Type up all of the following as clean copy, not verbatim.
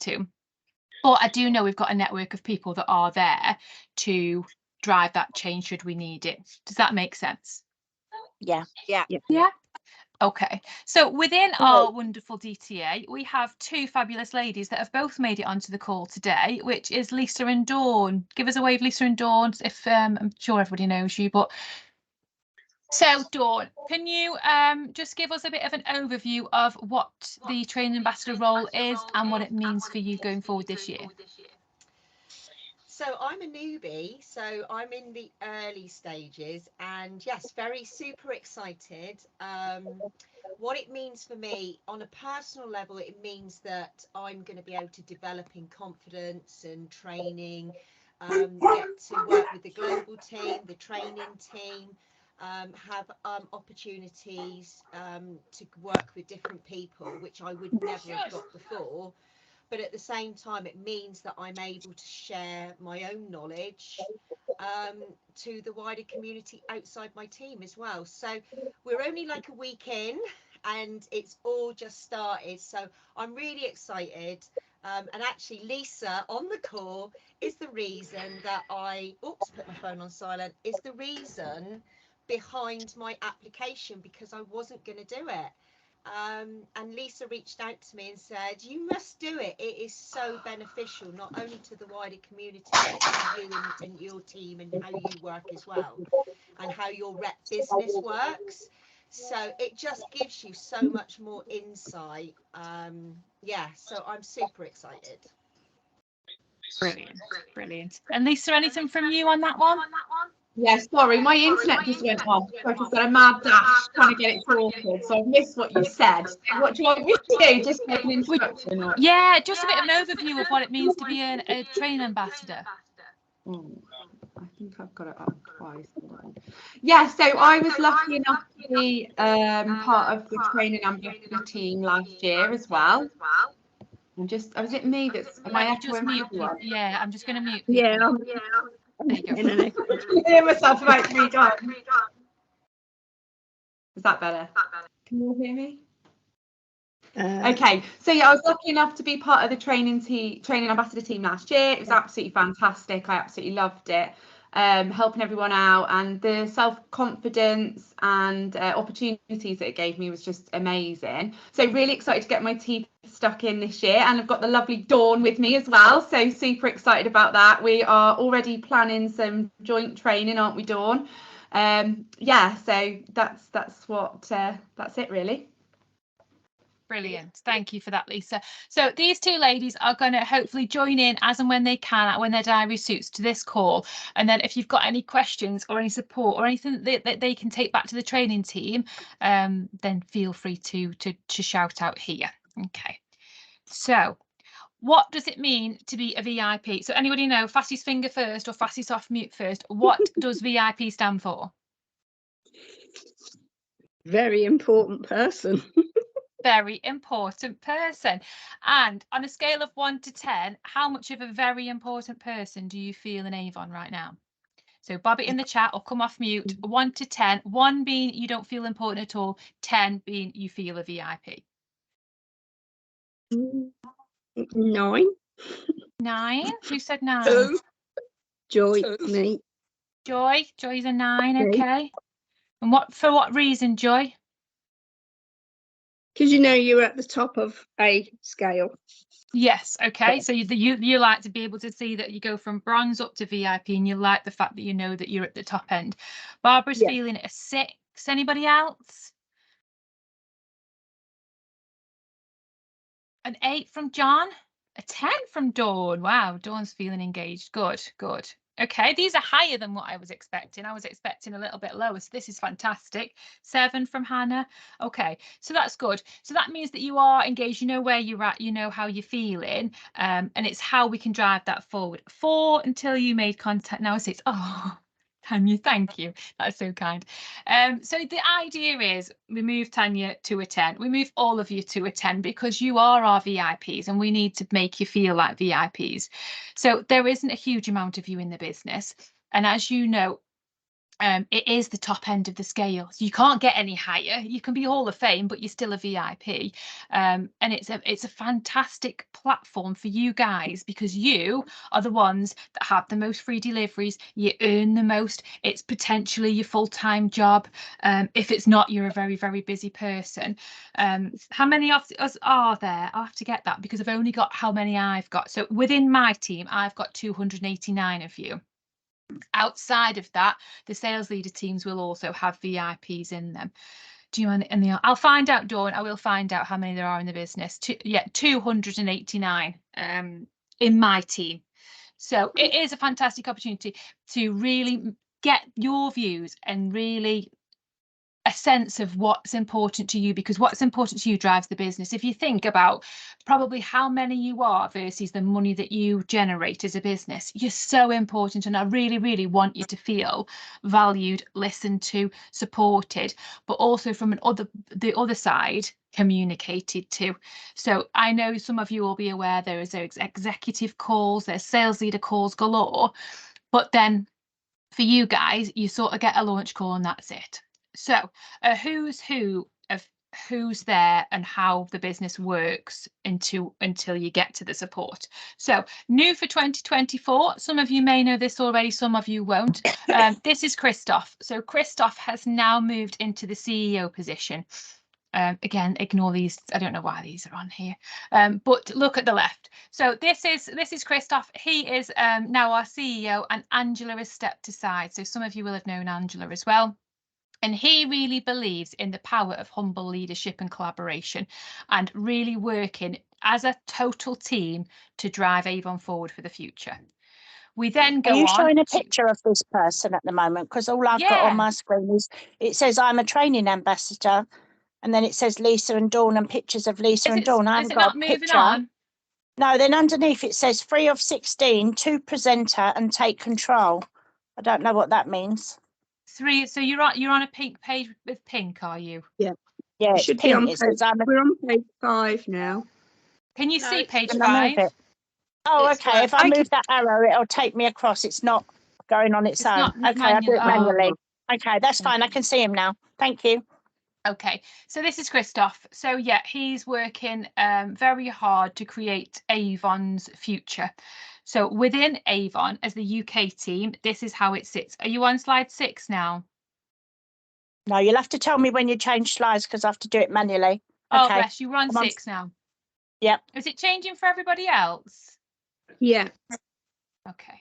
to. But I do know we've got a network of people that are there to drive that change should we need it. Does that make sense? Yeah. Yeah. Okay, so within our wonderful DTA, we have two fabulous ladies that have both made it onto the call today, which is Lisa and Dawn. Give us a wave, Lisa and Dawn, if I'm sure everybody knows you. But so, Dawn, can you just give us a bit of an overview of what the training ambassador role is and what it means for you going forward this year? So I'm a newbie, so I'm in the early stages, and yes, very super excited. What it means for me on a personal level, it means that I'm going to be able to develop in confidence and training, get to work with the global team, the training team, have opportunities to work with different people, which I would never have got before. But at the same time, it means that I'm able to share my own knowledge to the wider community outside my team as well. So we're only like a week in and it's all just started. So I'm really excited. And actually, Lisa on the call is the reason that put my phone on silent, is the reason behind my application, because I wasn't going to do it. And Lisa reached out to me and said, you must do it. It is so beneficial, not only to the wider community, but to you and your team and how you work as well, and how your rep business works. So it just gives you so much more insight. So I'm super excited. Brilliant, brilliant. And Lisa, anything from you on that one? Yeah, sorry, my internet just went off. So I've just got a mad dash trying to get it sorted. So I've missed what you said. What do you want me to do? Just make an introduction? Or... Yeah, just a bit of an overview of what it means to be a training ambassador. I think I've got it up twice. Yeah, so I was lucky enough to be part of the training ambassador team last year as well. Is it me that's... Am I just mute people? Yeah, I'm just going to mute people. Yeah. There you go. I hear myself about 3 times. Is that better? Can you all hear me? Okay, so yeah, I was lucky enough to be part of the training ambassador team last year. It was absolutely fantastic. I absolutely loved it. Helping everyone out, and the self-confidence and opportunities that it gave me was just amazing. So really excited to get my teeth stuck in this year, and I've got the lovely Dawn with me as well, so super excited about that. We are already planning some joint training, aren't we, Dawn? Yeah, so that's it really. Brilliant. Thank you for that, Lisa. So these two ladies are going to hopefully join in as and when they can, when their diary suits, to this call. And then if you've got any questions or any support or anything that they can take back to the training team, then feel free to shout out here. Okay. So what does it mean to be a VIP? So anybody know, fastest finger first or fastest off mute first, what does VIP stand for? Very important person. Very important person. And on a scale of 1 to 10, how much of a very important person do you feel in Avon right now? So bob it in the chat or come off mute. 1 to 10, 1 being you don't feel important at all, 10 being you feel a VIP. 9. 9? Who said 9? Joy, me. Joy's a 9, okay. And for what reason, Joy? Because you're at the top of a scale. Yes, okay. So you like to be able to see that you go from bronze up to VIP, and you like the fact that you know that you're at the top end. Barbara's feeling a 6. Anybody else? An 8 from John. A 10 from Dawn. Wow, Dawn's feeling engaged. Good, good. Okay, these are higher than what I was expecting. I was expecting a little bit lower, so this is fantastic. 7 from Hannah. Okay, so that's good. So that means that you are engaged, you know where you're at, you know how you're feeling, and it's how we can drive that forward. 4 until you made contact. Now 6. Oh, Tanya, thank you. That's so kind. So the idea is we move Tanya to a 10. We move all of you to a 10 because you are our VIPs and we need to make you feel like VIPs. So there isn't a huge amount of you in the business. And as you know, it is the top end of the scale. So you can't get any higher. You can be Hall of Fame, but you're still a VIP. And it's a fantastic platform for you guys, because you are the ones that have the most free deliveries. You earn the most. It's potentially your full-time job. If it's not, you're a very, very busy person. How many of us are there? I'll have to get that, because I've only got how many I've got. So within my team, I've got 289 of you. Outside of that, the sales leader teams will also have VIPs in them. Do you want? And I'll find out, Dawn. I will find out how many there are in the business. 289 in my team. So it is a fantastic opportunity to really get your views and really a sense of what's important to you, because what's important to you drives the business. If you think about probably how many you are versus the money that you generate as a business, you're so important. And I really, really want you to feel valued, listened to, supported, but also from the other side, communicated to. So I know some of you will be aware there is executive calls, there's sales leader calls galore, but then for you guys, you sort of get a launch call and that's it. So who's who of who's there and how the business works until you get to the support. So new for 2024, some of you may know this already, some of you won't. This is Christoph. So Christoph has now moved into the CEO position. Again, ignore these. I don't know why these are on here, but look at the left. So this is Christoph. He is now our CEO, and Angela has stepped aside. So some of you will have known Angela as well. And he really believes in the power of humble leadership and collaboration, and really working as a total team to drive Avon forward for the future. We then go on. Are you showing a picture of this person at the moment? Because all I've got on my screen is, it says I'm a training ambassador, and then it says Lisa and Dawn and pictures of Lisa and Dawn. I haven't got a picture. On? No, then underneath it says 3 of 16, to presenter and take control. I don't know what that means. 3. So you're on a pink page with pink, are you? Yeah. Yeah, it should be on page, we're on page 5 now. Can you see page 5? Oh, okay. If I move that arrow, it'll take me across. It's not going on its own. Okay, I'll do it manually. Okay, that's fine. I can see him now. Thank you. Okay, so this is Christoph. So yeah, he's working very hard to create Avon's future. So within Avon, as the UK team, this is how it sits. Are you on slide 6 now? No, you'll have to tell me when you change slides, because I have to do it manually. Oh, bless you. We're on 6 now. Yep. Is it changing for everybody else? Yeah. Okay.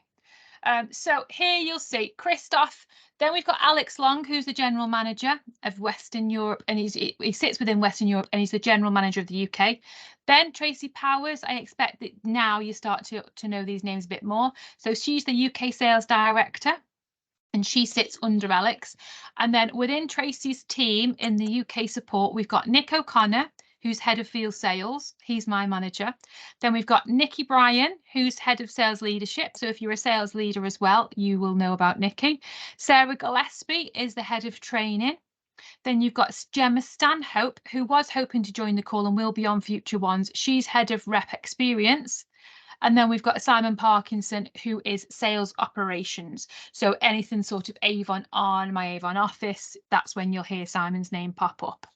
So here you'll see Christoph. Then we've got Alex Long, who's the general manager of Western Europe, and he sits within Western Europe, and he's the general manager of the UK. Then Tracy Powers. I expect that now you start to know these names a bit more. So she's the UK sales director, and she sits under Alex. And then within Tracy's team in the UK support, we've got Nick O'Connor, who's head of field sales. He's my manager. Then we've got Nikki Bryan, who's head of sales leadership. So if you're a sales leader as well, you will know about Nikki. Sarah Gillespie is the head of training. Then you've got Gemma Stanhope, who was hoping to join the call and will be on future ones. She's head of rep experience. And then we've got Simon Parkinson, who is sales operations. So anything sort of Avon on my Avon office, that's when you'll hear Simon's name pop up.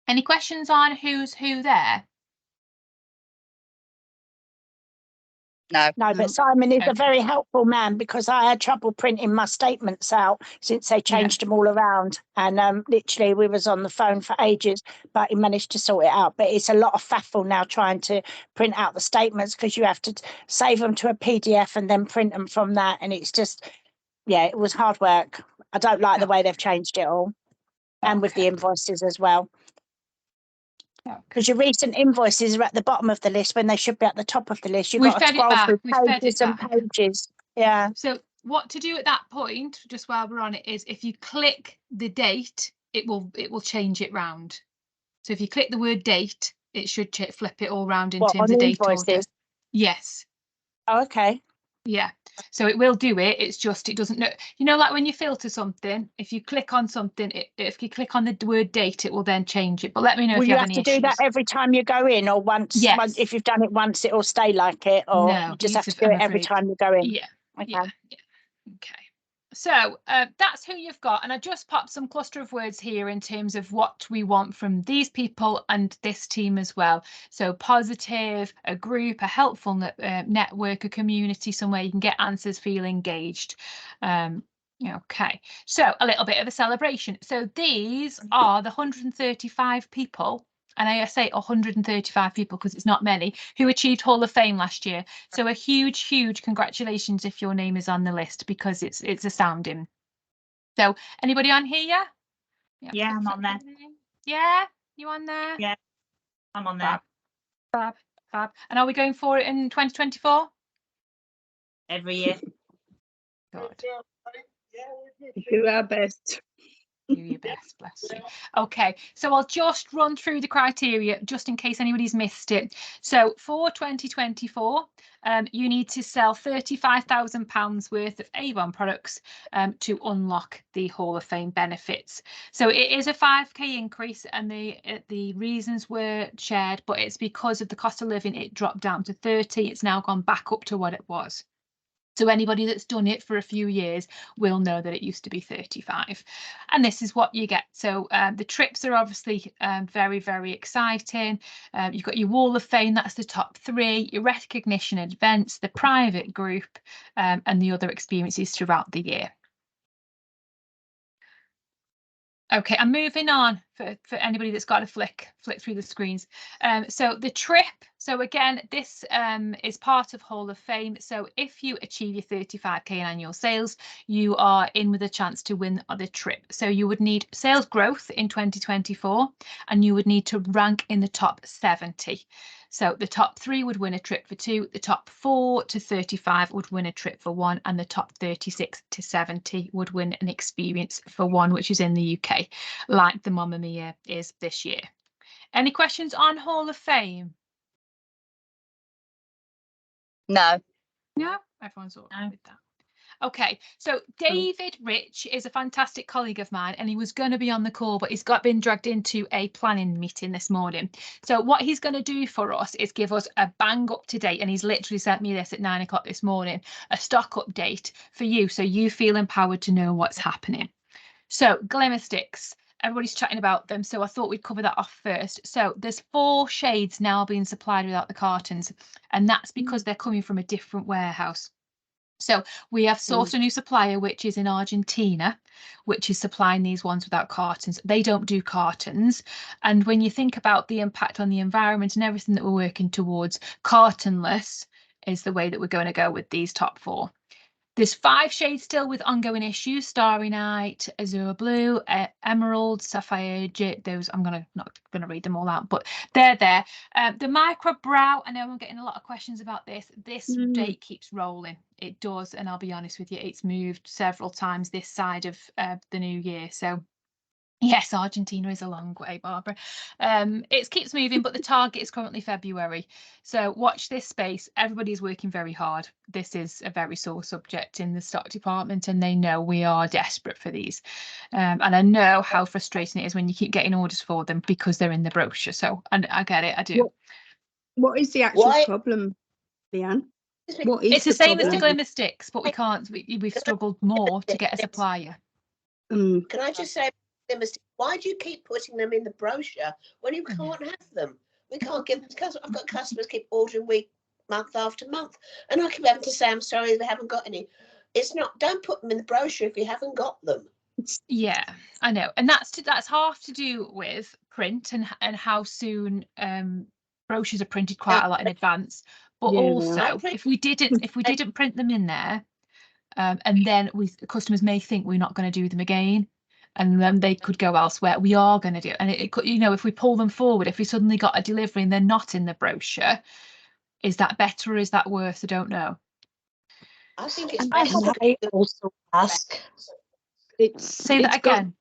Any questions on who's who there? No, but Simon is a very helpful man, because I had trouble printing my statements out since they changed them all around. And literally we was on the phone for ages, but he managed to sort it out. But it's a lot of faffle now trying to print out the statements, because you have to save them to a PDF and then print them from that. And it's just, yeah, it was hard work. I don't like the way they've changed it all. And with the invoices as well. Because your recent invoices are at the bottom of the list when they should be at the top of the list. You've got to scroll through pages and pages. Yeah. So what to do at that point, just while we're on it, is if you click the date, it will change it round. So if you click the word date, it should flip it all round in terms of date order. Yes. Oh, okay. Yeah. So it will do it. It's just it doesn't know. You know, like when you filter something, if you click on something, if you click on the word date, it will then change it. But let me know if you have any issues. Will you have to do that every time you go in, or once? Yes. If you've done it once, it will stay like it, or no, you just have to do it every time you go in. Yeah. Okay. Yeah. Okay. So that's who you've got, and I just popped some cluster of words here in terms of what we want from these people and this team as well. So positive, a group, a helpful network, a community, somewhere you can get answers, feel engaged. Okay, so a little bit of a celebration. So these are the 135 people, and I say 135 people because it's not many, who achieved Hall of Fame last year. So a huge, huge congratulations if your name is on the list, because it's astounding. So anybody on here? Yeah, I'm on there. Yeah, you on there? Yeah, I'm on there. Fab, fab. And are we going for it in 2024? Every year. Good. Do our best. Do your best, bless you. Okay, so I'll just run through the criteria just in case anybody's missed it. So for 2024, you need to sell £35,000 worth of Avon products to unlock the Hall of Fame benefits. So it is a 5k increase, and the reasons were shared, but it's because of the cost of living. It dropped down to 30. It's now gone back up to what it was. So anybody that's done it for a few years will know that it used to be 35. And this is what you get. So the trips are obviously very, very exciting. You've got your Wall of Fame, that's the top 3, your recognition events, the private group, and the other experiences throughout the year. Okay, I'm moving on for anybody that's got to flick through the screens. So the trip, so again, this is part of Hall of Fame. So if you achieve your 35k in annual sales, you are in with a chance to win the trip. So you would need sales growth in 2024, and you would need to rank in the top 70. So the top 3 would win a trip for 2, the top 4 to 35 would win a trip for 1, and the top 36 to 70 would win an experience for 1, which is in the UK, like the Mamma Mia is this year. Any questions on Hall of Fame? No. No, everyone's all right with that. Okay, so David Rich is a fantastic colleague of mine, and he was going to be on the call, but he's been dragged into a planning meeting this morning. So what he's going to do for us is give us a bang up to date, and he's literally sent me this at 9 o'clock this morning, a stock update for you, so you feel empowered to know what's happening. So Glimmer Sticks, everybody's chatting about them, so I thought we'd cover that off first. So there's 4 shades now being supplied without the cartons, and that's because they're coming from a different warehouse. So we have sourced a new supplier, which is in Argentina, which is supplying these ones without cartons. They don't do cartons. And when you think about the impact on the environment and everything that we're working towards, cartonless is the way that we're going to go with these top 4. There's 5 shades still with ongoing issues: Starry Night, Azure Blue, Emerald, Sapphire, those I'm not gonna read them all out, but they're there. The Micro Brow, I know I'm getting a lot of questions about this. This date keeps rolling. It does, and I'll be honest with you, it's moved several times this side of the new year. So yes, Argentina is a long way, Barbara. It keeps moving, but the target is currently February. So watch this space. Everybody's working very hard. This is a very sore subject in the stock department, and they know we are desperate for these. And I know how frustrating it is when you keep getting orders for them because they're in the brochure. So, and I get it, I do. What is the actual problem, Leanne? It's the same as the Glimmer Sticks, but we can't. We've struggled more to get a supplier. Can I just say, why do you keep putting them in the brochure when you can't have them? We can't give them. I've got customers keep ordering month after month, and I keep having to say, I'm sorry, they haven't got any. It's not. Don't put them in the brochure if you haven't got them. Yeah, I know, and that's half to do with print and how soon brochures are printed quite a lot in advance. But also, if we didn't print them in there, and then customers may think we're not going to do them again, and then they could go elsewhere. We are going to do it, and it could, if we pull them forward, if we suddenly got a delivery and they're not in the brochure, is that better or is that worse? I don't know. I think it's better. I also ask. Say that again.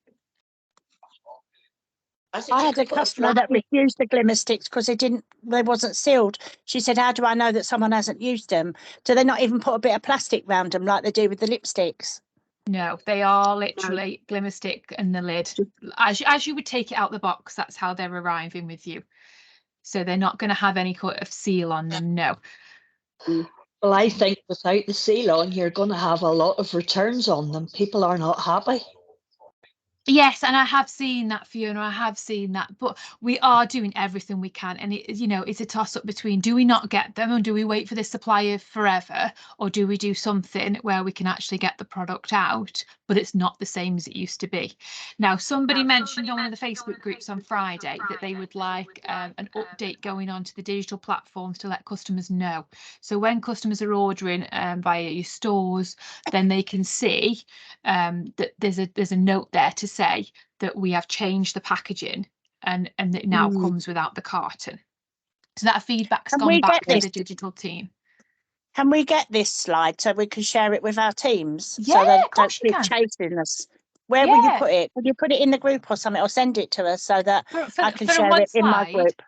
I had a customer that refused the Glimmer Sticks because they wasn't sealed. She said, how do I know that someone hasn't used them? Do they not even put a bit of plastic around them like they do with the lipsticks? No, they are literally Glimmer Stick and the lid. As you would take it out the box, that's how they're arriving with you. So they're not going to have any kind of seal on them, no. Well, I think without the seal on, you're going to have a lot of returns on them. People are not happy. Yes, and I have seen that, Fiona, I have seen that, but we are doing everything we can. And it, you know, it's a toss up between, do we not get them and do we wait for the supplier forever, or do we do something where we can actually get the product out, but it's not the same as it used to be. Now, somebody mentioned on one of the Facebook groups on Friday that they would like an update going on to the digital platforms to let customers know. So when customers are ordering via your stores, then they can see that there's a note there to say that we have changed the packaging and it now comes without the carton. So that feedback's gone back to the digital team. Can we get this slide so we can share it with our teams? Yeah, so they of course don't you keep can. chasing us. Where will you put it? Will you put it in the group or something, or send it to us so that I can share it in my group?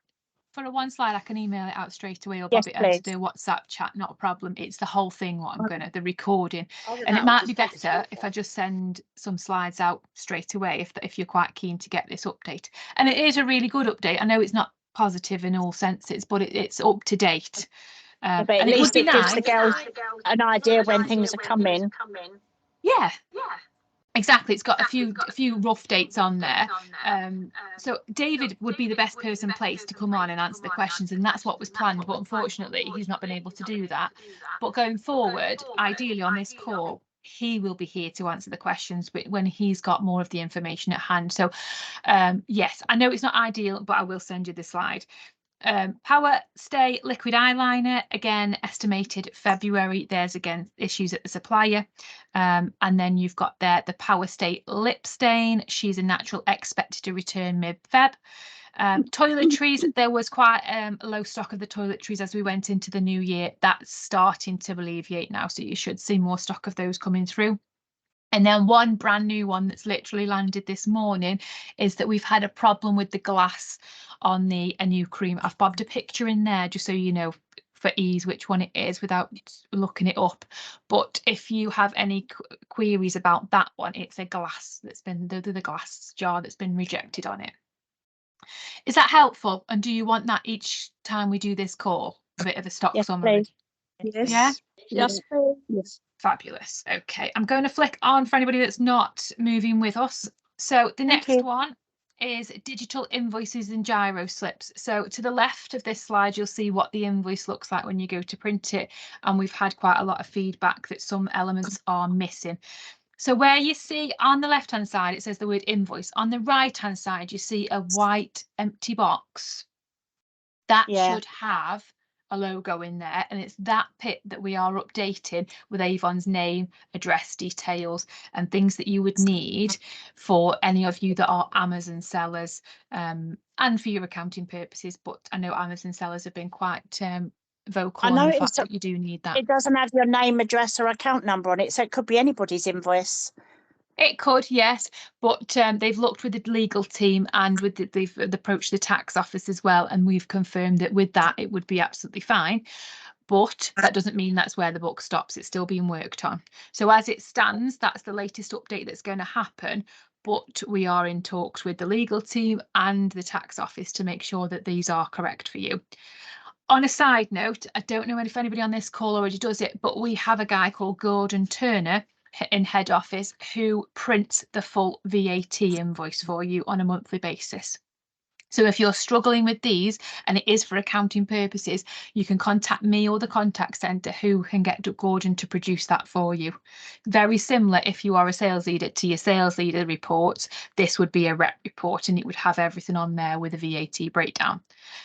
For a one slide, I can email it out straight away or Yes, bob it onto the WhatsApp chat, not a problem. It's the whole thing what I'm the recording. Oh, And it might be better if I just send some slides out straight away if you're quite keen to get this update. And it is a really good update. I know it's not positive in all senses, but it's up to date. But at and it would least be it gives nice. the girls an idea when things are coming. Yeah. Exactly, it's got a few rough dates on there. So David would be the best person placed to come on and answer the questions, and that's what was planned, but unfortunately he's not been able to do that. But going forward, ideally on this call, he will be here to answer the questions when he's got more of the information at hand. So yes, I know it's not ideal, but I will send you the slide. Power Stay liquid eyeliner, again estimated February. There's again issues at the supplier. And then you've got there the Power Stay lip stain. She's a natural, expected to return mid-Feb. Toiletries, there was quite low stock of the toiletries as we went into the new year. That's starting to alleviate now, so you should see more stock of those coming through. And then one brand new one that's literally landed this morning is that we've had a problem with the glass on a new cream. I've bobbed a picture in there just so you know for ease which one it is without looking it up. But if you have any queries about that one, it's a glass that's been the glass jar that's been rejected on it. Is that helpful? And do you want that each time we do this call? A bit of a stock summary? Yes. Yeah? Yes. Yes. Fabulous. Okay, I'm going to flick on for anybody that's not moving with us. So the next one is digital invoices and gyro slips. So to the left of this slide, you'll see what the invoice looks like when you go to print it. And we've had quite a lot of feedback that some elements are missing. So where you see on the left-hand side, it says the word invoice. On the right-hand side, you see a white empty box. That should have a logo in there, and it's that bit that we are updating with Avon's name, address details, and things that you would need for any of you that are Amazon sellers, and for your accounting purposes. But I know Amazon sellers have been quite vocal on the fact that you do need that. It doesn't have your name, address, or account number on it, so it could be anybody's invoice. It could, yes, but they've looked with the legal team and with they've approached the tax office as well, and we've confirmed that with that it would be absolutely fine. But that doesn't mean that's where the book stops. It's still being worked on. So as it stands, that's the latest update that's going to happen. But we are in talks with the legal team and the tax office to make sure that these are correct for you. On a side note, I don't know if anybody on this call already does it, but we have a guy called Gordon Turner in head office who prints the full VAT invoice for you on a monthly basis. So if you're struggling with these and it is for accounting purposes, you can contact me or the contact centre who can get Gordon to produce that for you. Very similar if you are a sales leader to your sales leader reports, this would be a rep report and it would have everything on there with a VAT breakdown.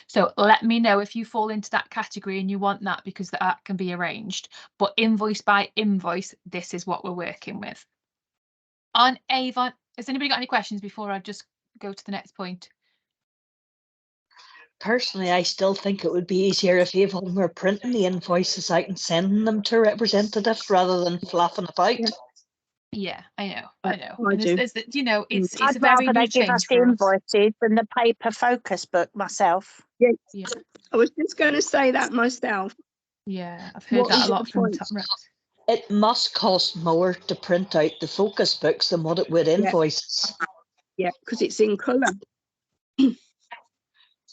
So let me know if you fall into that category and you want that, because that can be arranged. But invoice by invoice, this is what we're working with. On Avon, has anybody got any questions before I just go to the next point? Personally, I still think it would be easier if Avon were printing the invoices out and sending them to representatives rather than flapping about. Yeah, I know. You know, it's I'd a very rather new they give us change the for us. invoices than the paper focus book myself. Yes. Yeah. I was just going to say that myself. Yeah, I've heard that a lot from top reps. It must cost more to print out the focus books than what it would invoices. Yeah, because it's in colour.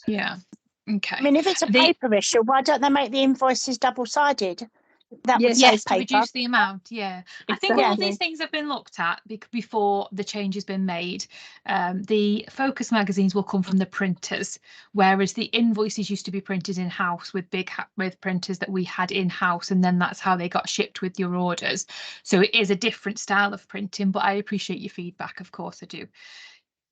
Yeah. Okay. I mean, if it's a paper issue, why don't they make the invoices double-sided? That would Yes. save Yes, to paper. reduce the amount. Yeah, I think all of Exactly. these things have been looked at before the change has been made. The Focus magazines will come from the printers, whereas the invoices used to be printed in house with with printers that we had in house, and then that's how they got shipped with your orders. So it is a different style of printing. But I appreciate your feedback, of course I do.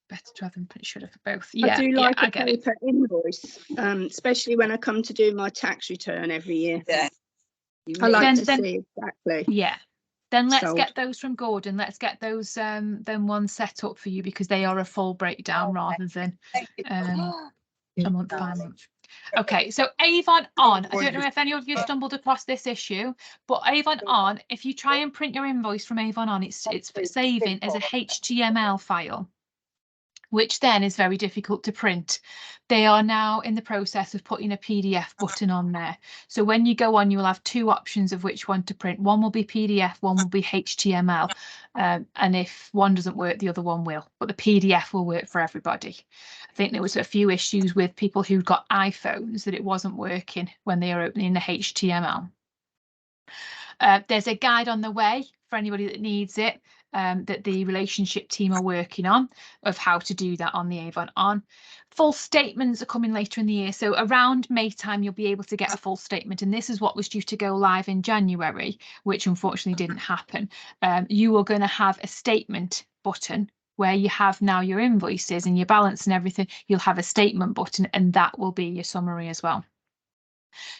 Better to have them print should have for both. I Yeah, do yeah, like I a get it. paper invoice, especially when I come to do my tax return every year. Yeah. I like to Then- see exactly. Yeah. Then let's Sold. get those from Gordon. Let's get those them ones set up for you because they are a full breakdown rather than a month by month. Okay, so Avon On. I don't know if any of you stumbled across this issue, but Avon On, if you try and print your invoice from Avon On, it's for saving as a HTML file, which then is very difficult to print. They are now in the process of putting a PDF button on there. So when you go on, you will have two options of which one to print. One will be PDF, one will be HTML. And if one doesn't work, the other one will. But the PDF will work for everybody. I think there was a few issues with people who got iPhones that it wasn't working when they were opening the HTML. There's a guide on the way for anybody that needs it. That the relationship team are working on of how to do that on the Avon On. Full statements are coming later in the year. So around May time, you'll be able to get a full statement. And this is what was due to go live in January, which unfortunately didn't happen. You are going to have a statement button where you have now your invoices and your balance and everything. You'll have a statement button and that will be your summary as well.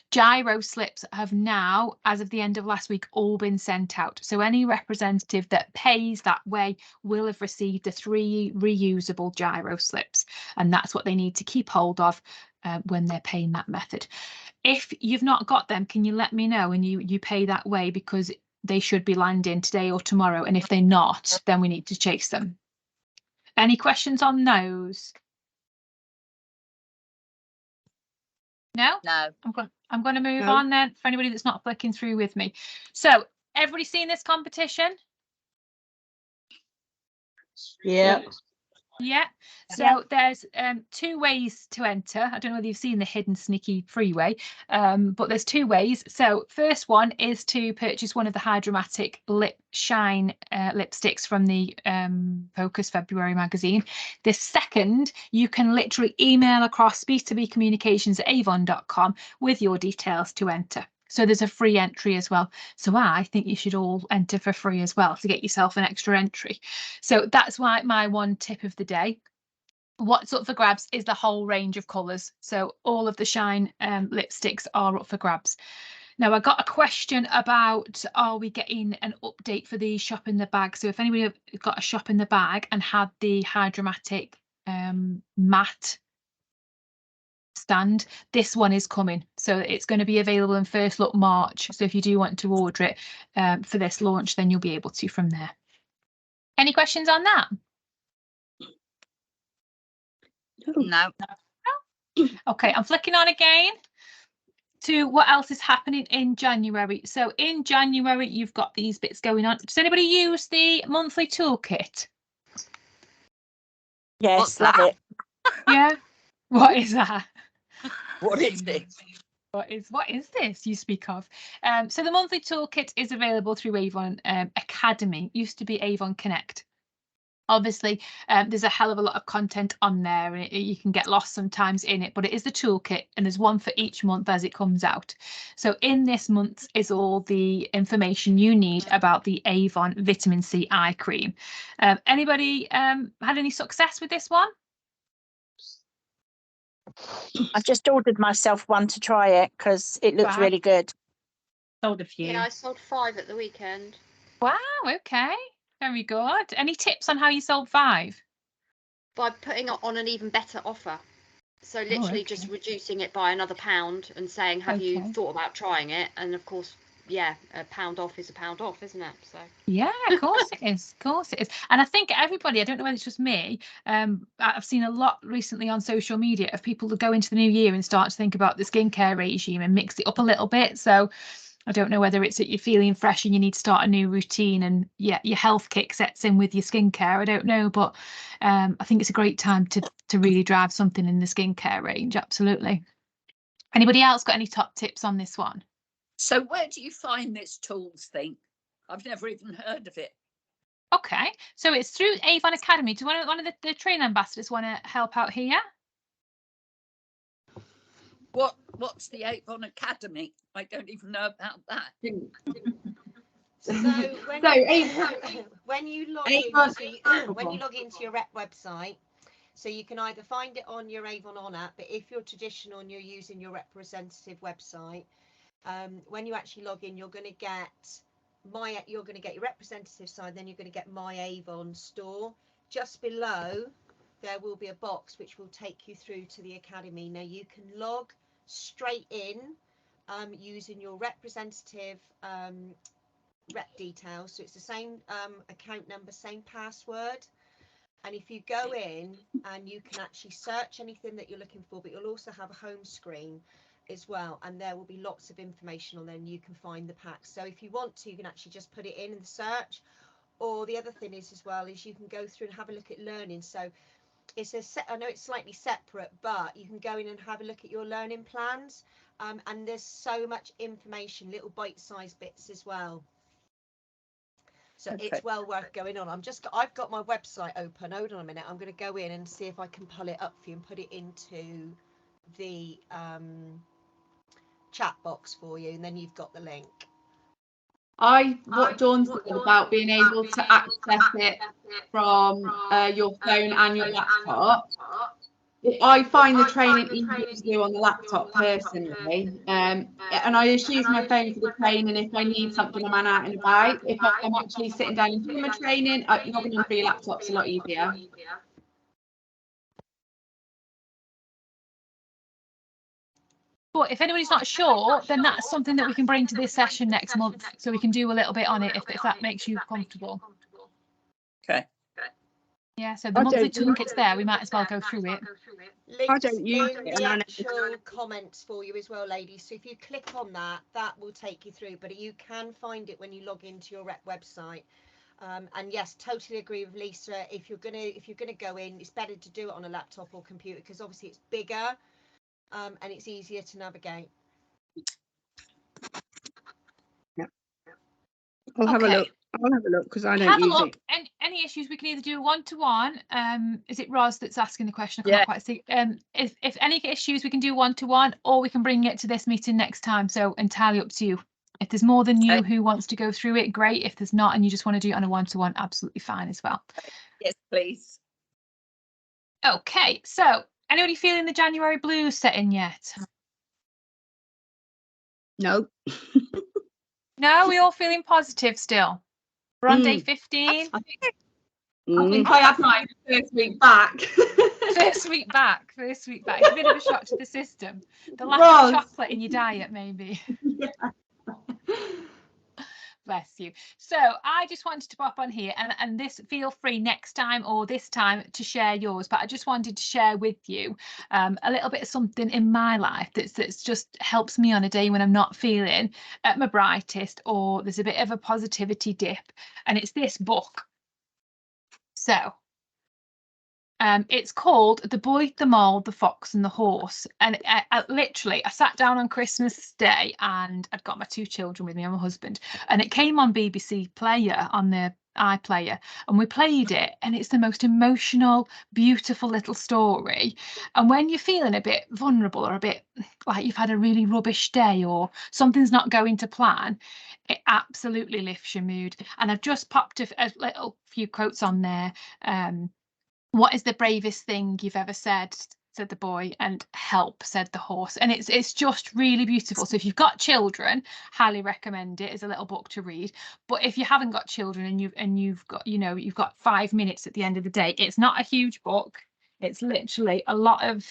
Gyro slips have now, as of the end of last week, all been sent out. So any representative that pays that way will have received the 3 reusable gyro slips. And that's what they need to keep hold of when they're paying that method. If you've not got them, can you let me know and you pay that way, because they should be landing today or tomorrow. And if they're not, then we need to chase them. Any questions on those? No? No. I'm going to move No. on then for anybody that's not flicking through with me. So everybody seen this competition? Yeah. Yeah. So there's 2 ways to enter. I don't know whether you've seen the hidden sneaky freeway, but there's 2 ways. So first one is to purchase one of the Hydromatic Lip Shine lipsticks from the Focus February magazine. The second, you can literally email across b2bcommunications@avon.com with your details to enter. So there's a free entry as well. So I think you should all enter for free as well to get yourself an extra entry. So that's why my one tip of the day. What's up for grabs is the whole range of colours. So all of the Shine lipsticks are up for grabs. Now, I got a question about, are we getting an update for the shop in the bag? So if anybody have got a shop in the bag and had the Hydromatic matte stand, this one is coming, so it's going to be available in First Look March. So if you do want to order it for this launch, then you'll be able to from there. Any questions on that? No. Okay, I'm flicking on again to what else is happening in January. So in January, you've got these bits going on. Does anybody use the monthly toolkit? Yes, love it. Yeah. What is that? What is this? What is this you speak of? So the monthly toolkit is available through Avon Academy. It used to be Avon Connect. Obviously, there's a hell of a lot of content on there and you can get lost sometimes in it, but it is the toolkit and there's one for each month as it comes out. So in this month is all the information you need about the Avon Vitamin C Eye Cream. Anybody had any success with this one? I just ordered myself one to try it because it looks Right. really good. Sold a few. Yeah, I sold 5 at the weekend. Wow, okay. Very good. Any tips on how you sold 5? By putting it on an even better offer. So literally just reducing it by another £1 and saying, have you thought about trying it? And of course, yeah, £1 off is £1 off, isn't it? So Yeah, of course it is. Of course it is. And I think everybody, I don't know whether it's just me, I've seen a lot recently on social media of people that go into the new year and start to think about the skincare regime and mix it up a little bit. So I don't know whether it's that you're feeling fresh and you need to start a new routine and yeah, your health kick sets in with your skincare. I don't know, but I think it's a great time to really drive something in the skincare range. Absolutely. Anybody else got any top tips on this one? So where do you find this tools thing? I've never even heard of it. Okay, so it's through Avon Academy. Do one of the training ambassadors want to help out here? What's the Avon Academy? I don't even know about that. So when you log into your rep website, so you can either find it on your Avon On app, but if you're traditional and you're using your representative website, when you actually log in, you're going to get your representative side, then you're going to get My Avon store. Just below there will be a box which will take you through to the academy. Now you can log straight in using your representative rep details, so it's the same account number, same password, and if you go in and you can actually search anything that you're looking for, but you'll also have a home screen as well, and there will be lots of information on there and you can find the packs. So if you want to, you can actually just put it in the search, or the other thing is as well is you can go through and have a look at learning. So it's I know it's slightly separate, but you can go in and have a look at your learning plans, and there's so much information, little bite-sized bits as well. So it's well worth going on. I've got my website open. Hold on a minute. I'm going to go in and see if I can pull it up for you and put it into the chat box for you, and then you've got the link. What Dawn said about being able to access it from your phone and your laptop. I find the training easier to do on the laptop personally, and I just use my phone for the training if I need something I'm out and about. If I'm actually sitting down and doing my training, logging on through your laptop's a lot easier. But if anybody's not sure, then that's something that we can bring to this session next month, so we can do a little bit on it if that makes you comfortable. Okay. Yeah, so the monthly toolkit's there, we might as well go through it. Links in the actual comments for you as well, ladies. So if you click on that, that will take you through, but you can find it when you log into your rep website. And yes, totally agree with Lisa. If you're gonna go in, it's better to do it on a laptop or computer, because obviously it's bigger, and it's easier to navigate. Yep. I'll have a look. I'll have a look because I don't use it. Any issues, we can either do one-to-one. Is it Roz that's asking the question? I can't quite see. If any issues, we can do one-to-one, or we can bring it to this meeting next time. So entirely up to you. If there's more than you who wants to go through it, great. If there's not and you just want to do it on a one-to-one, absolutely fine as well. Yes, please. Okay, so anybody feeling the January blues setting yet? No. No, we all feeling positive still. We're on day 15. I think I had mine first week back. First week back. It's a bit of a shock to the system. The lack of chocolate in your diet, maybe. Yeah. Bless you. So I just wanted to pop on here and this, feel free next time or this time to share yours, but I just wanted to share with you a little bit of something in my life that's just helps me on a day when I'm not feeling at my brightest, or there's a bit of a positivity dip, and it's this book. So it's called The Boy, the Mole, the Fox and the Horse, and I sat down on Christmas Day and I'd got my 2 children with me and my husband, and it came on BBC Player, on the iPlayer, and we played it, and it's the most emotional, beautiful little story. And when you're feeling a bit vulnerable or a bit like you've had a really rubbish day or something's not going to plan, it absolutely lifts your mood. And I've just popped a little few quotes on there. What is the bravest thing you've ever said? Said the boy, and help, said the horse. And it's just really beautiful. So if you've got children, highly recommend it as a little book to read. But if you haven't got children and you've got 5 minutes at the end of the day, it's not a huge book. It's literally a lot of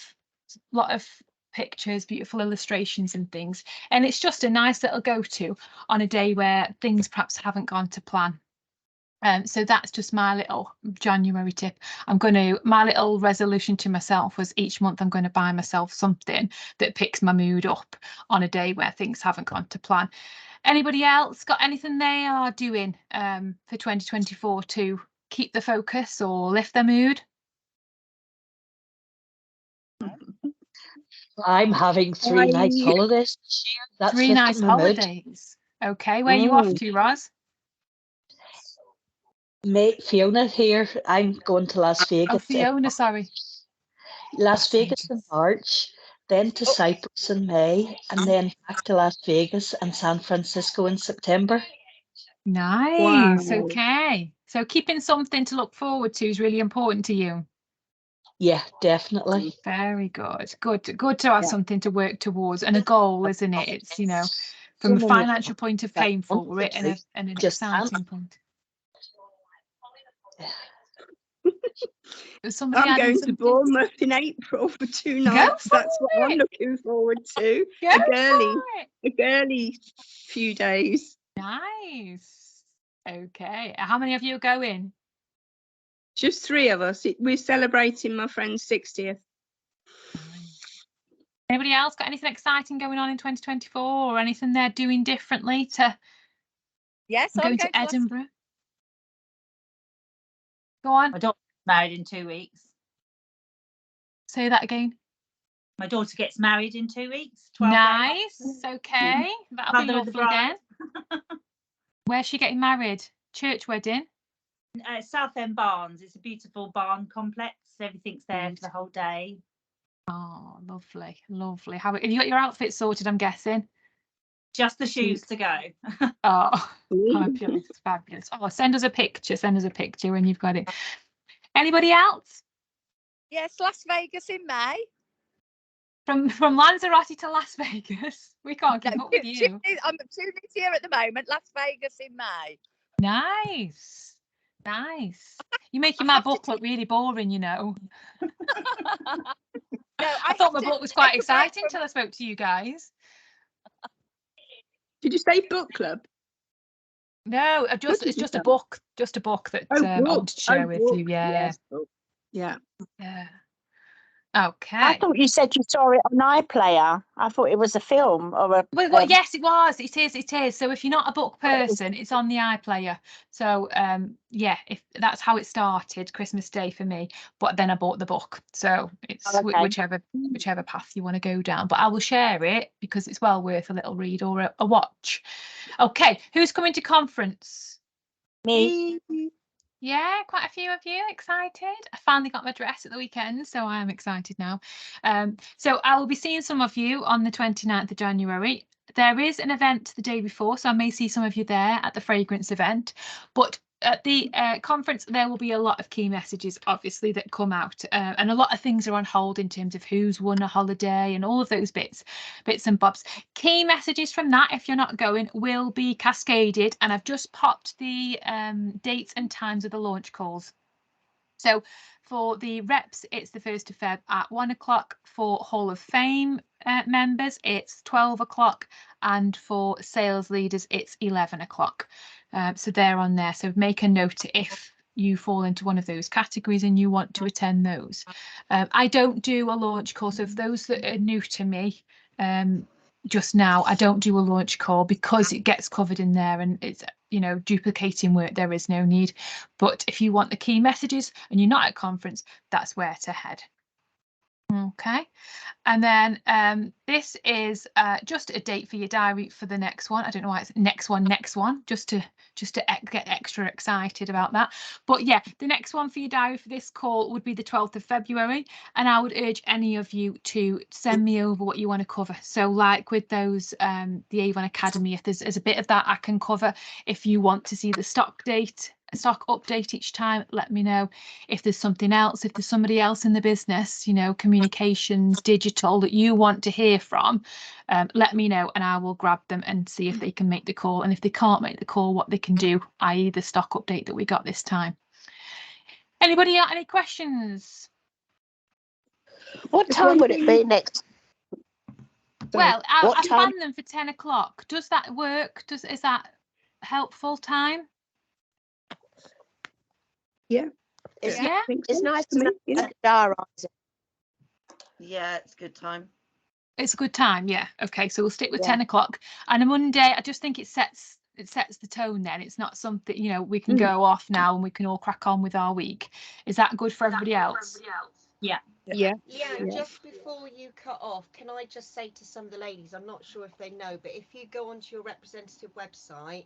pictures, beautiful illustrations and things. And it's just a nice little go-to on a day where things perhaps haven't gone to plan. So that's just my little January tip. My little resolution to myself was each month I'm going to buy myself something that picks my mood up on a day where things haven't gone to plan. Anybody else got anything they are doing for 2024 to keep the focus or lift their mood? I'm having 3 nice holidays this year. That's 3 nice lifting my mood. holidays. Okay, where are you off to, Roz? Mate, Fiona here. I'm going to Las Vegas. Oh, Fiona, sorry. Las Vegas in March, then to Cyprus in May, and then back to Las Vegas and San Francisco in September. Nice. Wow. Okay. So keeping something to look forward to is really important to you. Yeah, definitely. Very good. Good to have something to work towards and a goal, isn't it? It's, you know, from a Some of financial point of paying for it and an just exciting point. I'm going to Bournemouth in April for 2 nights. That's what I'm looking forward to. A girly few days. Nice. Okay. How many of you are going? Just 3 of us. We're celebrating my friend's 60th. Anybody else got anything exciting going on in 2024 or anything they're doing differently to going to Edinburgh? Go on. My daughter gets married in 2 weeks. Say that again. My daughter gets married in 2 weeks. 12 Nice. days. Okay. That'll Mother be of the lovely then. bride. Where's she getting married? Church wedding? Southend Barns. It's a beautiful barn complex. Everything's there for the whole day. Oh, lovely, lovely. Have you got your outfit sorted, I'm guessing? Just the shoes to go. Oh, fabulous, fabulous. Oh, send us a picture when you've got it. Anybody else? Yes, Las Vegas in May. From Lanzarote to Las Vegas. We can't keep up with you. I'm 2 weeks here at the moment. Las Vegas in May. Nice. Nice. You're making my book look really boring, you know. No, I thought my book was quite exciting until I spoke to you guys. Did you say book club? No, it's just a book that I wanted to share with you. Yeah. Yes. Yeah. Okay. I thought you said you saw it on iPlayer. I thought it was a film or a. Well, yes, it was. It is. So if you're not a book person, it's on the iPlayer. So yeah, if that's how it started, Christmas Day for me. But then I bought the book. So it's whichever path you want to go down. But I will share it because it's well worth a little read or a watch. Okay, who's coming to conference? Me. Yeah, quite a few of you excited. I finally got my dress at the weekend, so I am excited now. So I will be seeing some of you on the 29th of January. There is an event the day before, so I may see some of you there at the fragrance event. But at the conference, there will be a lot of key messages, obviously, that come out. And a lot of things are on hold in terms of who's won a holiday and all of those bits and bobs. Key messages from that, if you're not going, will be cascaded. And I've just popped the dates and times of the launch calls. So for the reps, it's the 1st of Feb at 1 o'clock. For Hall of Fame members, it's 12 o'clock. And for sales leaders, it's 11 o'clock. So they're on there. So make a note if you fall into one of those categories and you want to attend those. I don't do a launch call. So for those that are new to me, just now, I don't do a launch call because it gets covered in there and it's, you know, duplicating work. There is no need. But if you want the key messages and you're not at conference, that's where to head. Okay, and then this is just a date for your diary for the next one. I don't know why it's next one, just to get extra excited about that. But yeah, the next one for your diary for this call would be the 12th of February, and I would urge any of you to send me over what you want to cover. So like with those the Avon Academy, if there's a bit of that I can cover. If you want to see the stock update each time, let me know. If there's something else, if there's somebody else in the business, you know, communications, digital, that you want to hear from, let me know and I will grab them and see if they can make the call. And if they can't make the call, what they can do, i.e. the stock update that we got this time. Anybody got any questions? What time would it be next? Well, I planned them for 10 o'clock. Does that work? Is that helpful time? Yeah. It's so. Nice to diarise it. Yeah, it's a good time. It's a good time, yeah. Okay, so we'll stick with 10 o'clock. And a Monday, I just think it sets the tone then. It's not something, you know, we can go off now and we can all crack on with our week. Is that good for everybody else? Yeah. Yeah. Just before you cut off, can I just say to some of the ladies, I'm not sure if they know, but if you go onto your representative website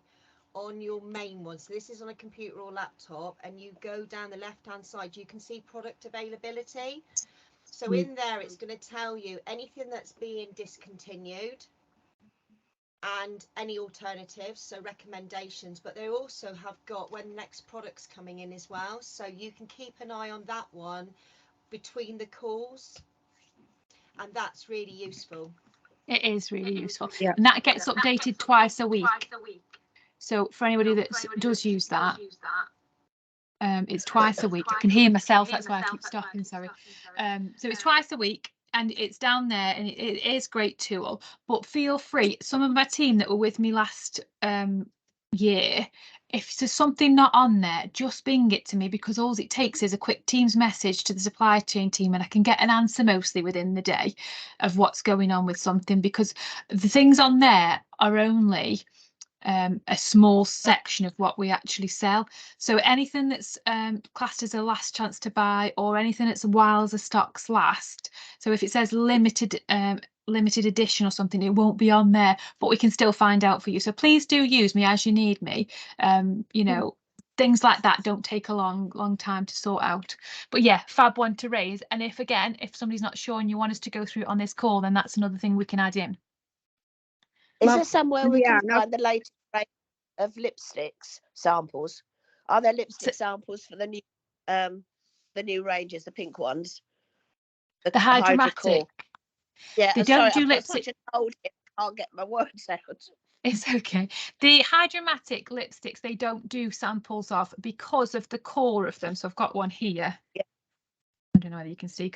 on your main one, so this is on a computer or laptop, and you go down the left hand side, you can see product availability. So in there it's going to tell you anything that's being discontinued and any alternatives, so recommendations, but they also have got when the next product's coming in as well, so you can keep an eye on that one between the calls, and that's really useful. It is really useful. Yeah. And that gets updated twice a week. So for anybody that does use that, it's twice a week. I can hear myself, that's why I keep stopping, sorry. So it's twice a week, and it's down there, and it is a great tool. But feel free, some of my team that were with me last year, if there's something not on there, just bing it to me, because all it takes is a quick Teams message to the supply chain team, and I can get an answer mostly within the day of what's going on with something, because the things on there are only a small section of what we actually sell. So anything that's classed as a last chance to buy, or anything that's while the stocks last, so if it says limited edition or something, it won't be on there, but we can still find out for you. So please do use me as you need me. You know, things like that don't take a long time to sort out. But yeah, fab one to raise. And if somebody's not sure and you want us to go through it on this call, then that's another thing we can add in. Is there somewhere we can find the latest range of lipsticks samples? Are there lipstick samples for the new ranges, the pink ones? The Hydromatic. Yeah, they don't do lipstick. I can't get my words out. It's okay. The Hydromatic lipsticks, they don't do samples of, because of the core of them. So I've got one here. Yeah. I don't know whether you can see,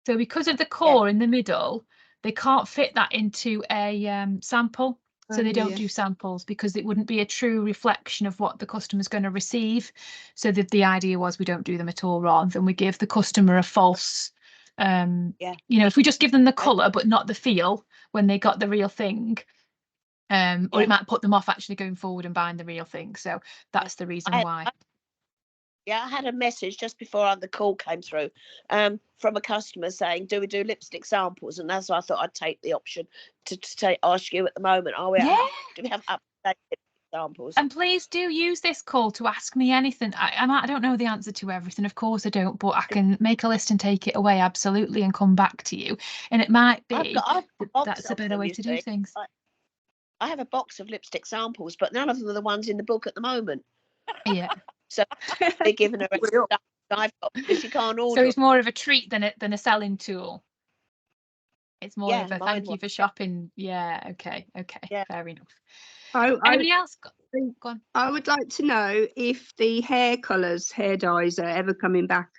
because of the core in the middle, they can't fit that into a sample. So they don't do samples, because it wouldn't be a true reflection of what the customer's going to receive. So the idea was we don't do them at all, rather than we give the customer a false, you know, if we just give them the colour but not the feel when they got the real thing, or it might put them off actually going forward and buying the real thing. So that's the reason why. I had a message just before the call came through from a customer saying, do we do lipstick samples? And that's why I thought I'd take the option to ask you at the moment, do we have up-to-date samples? And please do use this call to ask me anything. I don't know the answer to everything, of course I don't, but I can make a list and take it away, absolutely, and come back to you. And it might be that's a better way to do things. I have a box of lipstick samples, but none of them are the ones in the book at the moment. Yeah. So they're giving her a I've got, because she can't order. So it's more of a treat than a selling tool. It's more of a thank you for shopping. Yeah. Okay. Fair enough. Anybody else? Go on. I would like to know if the hair colours, hair dyes are ever coming back.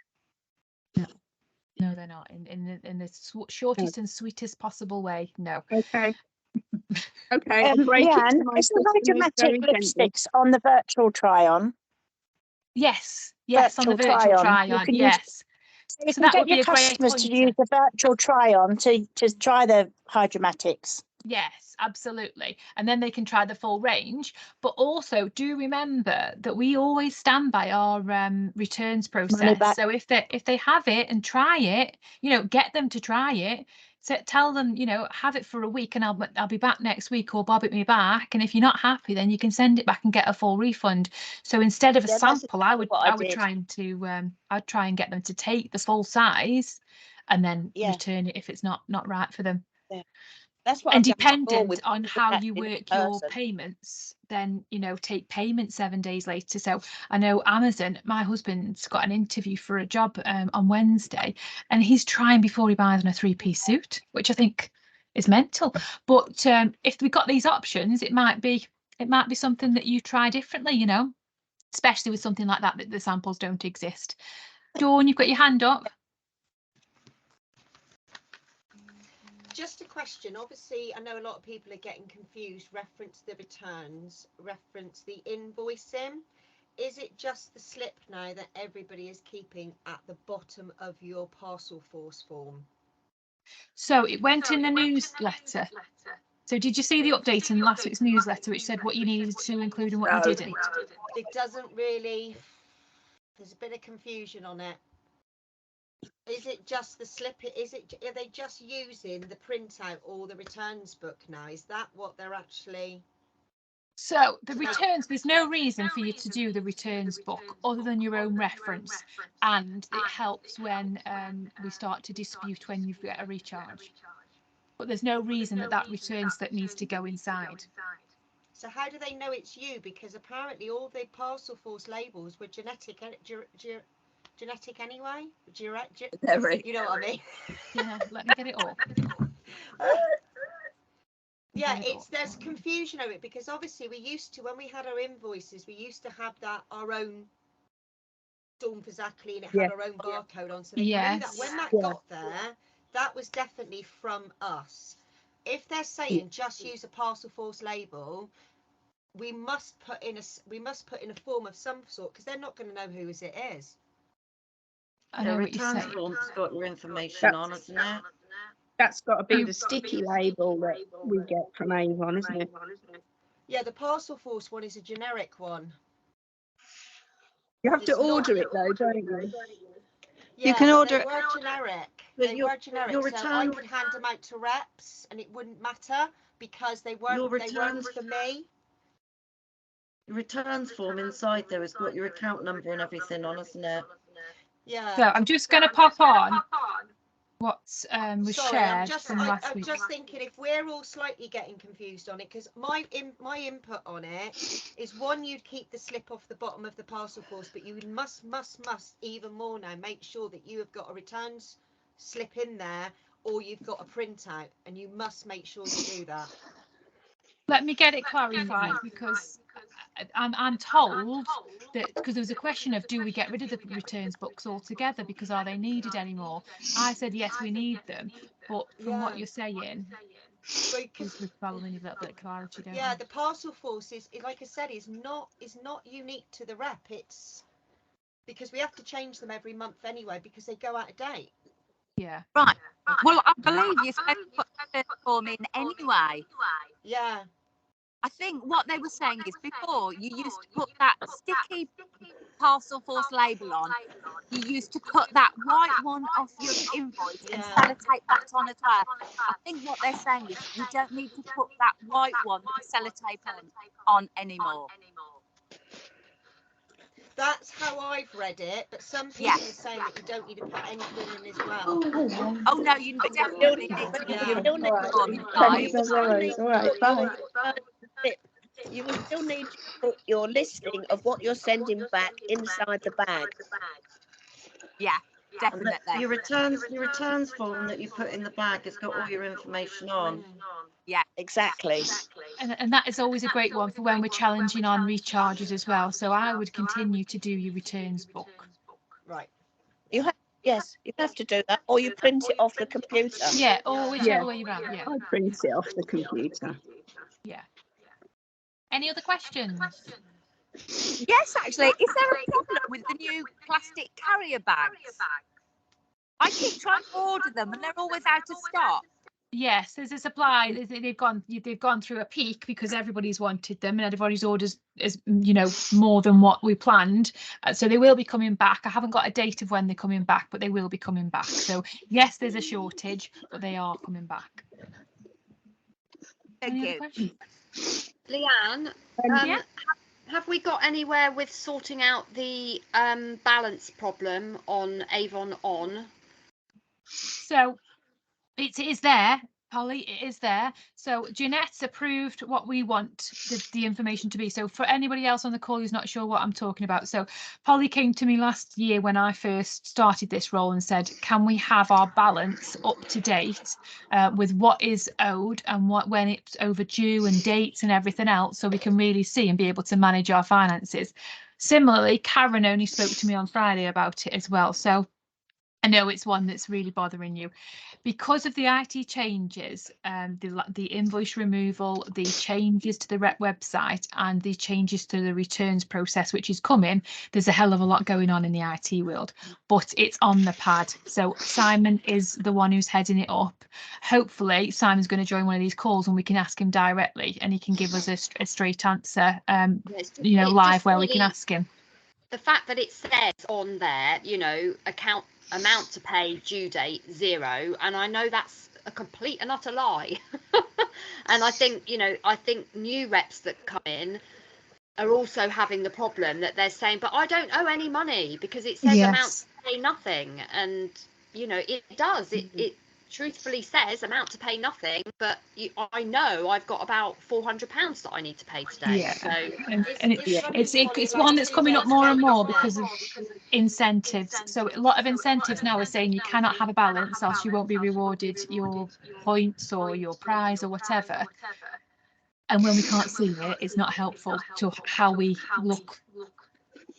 No, they're not. In the shortest and sweetest possible way. No. Okay. Leanne, is the Hydromatic lipsticks on the virtual try-on? Yes, on the virtual try-on, yes. You can get your customers to use the virtual try-on to try the Hydromatics. Yes, absolutely. And then they can try the full range. But also do remember that we always stand by our returns process. So if they have it and try it, you know, get them to try it. So tell them, you know, have it for a week and I'll be back next week, or bob it me back. And if you're not happy, then you can send it back and get a full refund. So instead of a sample, I would try and get them to take the full size and then return it if it's not right for them. Yeah. That's what. And dependent on how you work your payments, then, you know, take payment 7 days later. So I know Amazon, my husband's got an interview for a job on Wednesday, and he's trying before he buys on a 3-piece suit, which I think is mental. But if we've got these options, it might be something that you try differently, you know, especially with something like that the samples don't exist. Dawn, you've got your hand up. Just a question. Obviously, I know a lot of people are getting confused. Reference the returns, reference the invoicing. Is it just the slip now that everybody is keeping at the bottom of your parcel force form? So it went in the newsletter. So did you see the update in last week's newsletter, which said what you needed to include and what you didn't? It doesn't really. There's a bit of confusion on it. Is it just the slip? Are they just using the printout or the returns book now? Is that what they're actually? So the returns, there's no reason for you to do the returns book other than your own reference, and it helps when we start to dispute when you've got a recharge. But there's no reason that returns that needs to go inside. So how do they know it's you? Because apparently all the Parcel Force labels were genetic anyway. You know what I mean? Yeah, let me get it all. Yeah, there's confusion over it because obviously we used to, when we had our invoices, we used to have that our own Dawn for Zachley, and it had our own barcode on, so they knew that when that got there, that was definitely from us. If they're saying just use a Parcel Force label, we must put in a form of some sort, because they're not going to know whose it is. I know what you're saying. Form's got your information on, isn't it? That's got to be the sticky label that we get from Avon, isn't it? Yeah, the Parcel Force one is a generic one. You have to order it though, don't you? Yeah, you can order they were generic. They were generic. So I could hand them out to reps and it wouldn't matter because they weren't for me. Your returns form inside there has got your account number and everything on, isn't it? Yeah. So I'm just going to pop on what was shared from last week. I'm just thinking if we're all slightly getting confused on it, because my input on it is one, you'd keep the slip off the bottom of the Parcel Force, but you must even more now make sure that you have got a returns slip in there or you've got a printout, and you must make sure you do that. Let me get it clarified, because I'm told that, because there was a question of do we get rid of the returns books altogether because are they needed anymore? I said yes, we need them, but from what you're saying, we're following a little bit of clarity, don't we? Yeah, the Parcel Force is, like I said, is not unique to the rep. It's because we have to change them every month anyway because they go out of date. Yeah. Right. Well, I believe you're supposed to put the form in anyway. Yeah. I think what they were saying is before you used to put that sticky Parcel Force label on, you used to cut that white one off your invoice and sellotape that on as well. I think what they're saying is you don't need to put that white one sellotape on anymore. That's how I've read it, but some people are saying that you don't need to put anything in as well. Oh no, you definitely need You will still need to put your listing of what you're sending back inside the bag. Yeah, definitely. Your returns form that you put in the bag has got all your information on. Yeah, exactly. And that is always a great one for when we're challenging on recharges as well. So I would continue to do your returns book. Right. Yes, you have to do that, or you print it off the computer. Yeah, or whichever way you're at. Yeah. I print it off the computer. Yeah. Any other questions? Yes, actually. Is there a problem with the new plastic carrier bags? I keep trying to order them and they're always out of stock. Yes, there's a supply. They've gone through a peak because everybody's wanted them and everybody's orders is more than what we planned. So they will be coming back. I haven't got a date of when they're coming back, but they will be coming back. So yes, there's a shortage, but they are coming back. Thank you. Leanne, have we got anywhere with sorting out the balance problem on Avon On? So it is there, Polly, it is there. So Jeanette's approved what we want the information to be. So for anybody else on the call who's not sure what I'm talking about, so Polly came to me last year when I first started this role and said, can we have our balance up to date with what is owed and when it's overdue and dates and everything else, so we can really see and be able to manage our finances. Similarly, Karen only spoke to me on Friday about it as well. So I know it's one that's really bothering you. Because of the IT changes, the invoice removal, the changes to the rep website and the changes to the returns process, which is coming, there's a hell of a lot going on in the IT world, but it's on the pad. So Simon is the one who's heading it up. Hopefully Simon's going to join one of these calls and we can ask him directly and he can give us a straight answer, live where we can ask him. The fact that it says on there, account amount to pay, due date 0, and I know that's a complete and utter lie. And I think, you know, I think new reps that come in are also having the problem that they're saying, but I don't owe any money, because it says amount to pay nothing. And you know, it does, it truthfully says amount to pay nothing, but I know I've got about £400 that I need to pay today. Yeah. So And it's one that's coming up more and more because of incentives. So a lot of incentives now are saying you cannot have a balance, else you won't be rewarded your points or your prize or whatever. And when we can't see it, it's not helpful to how we look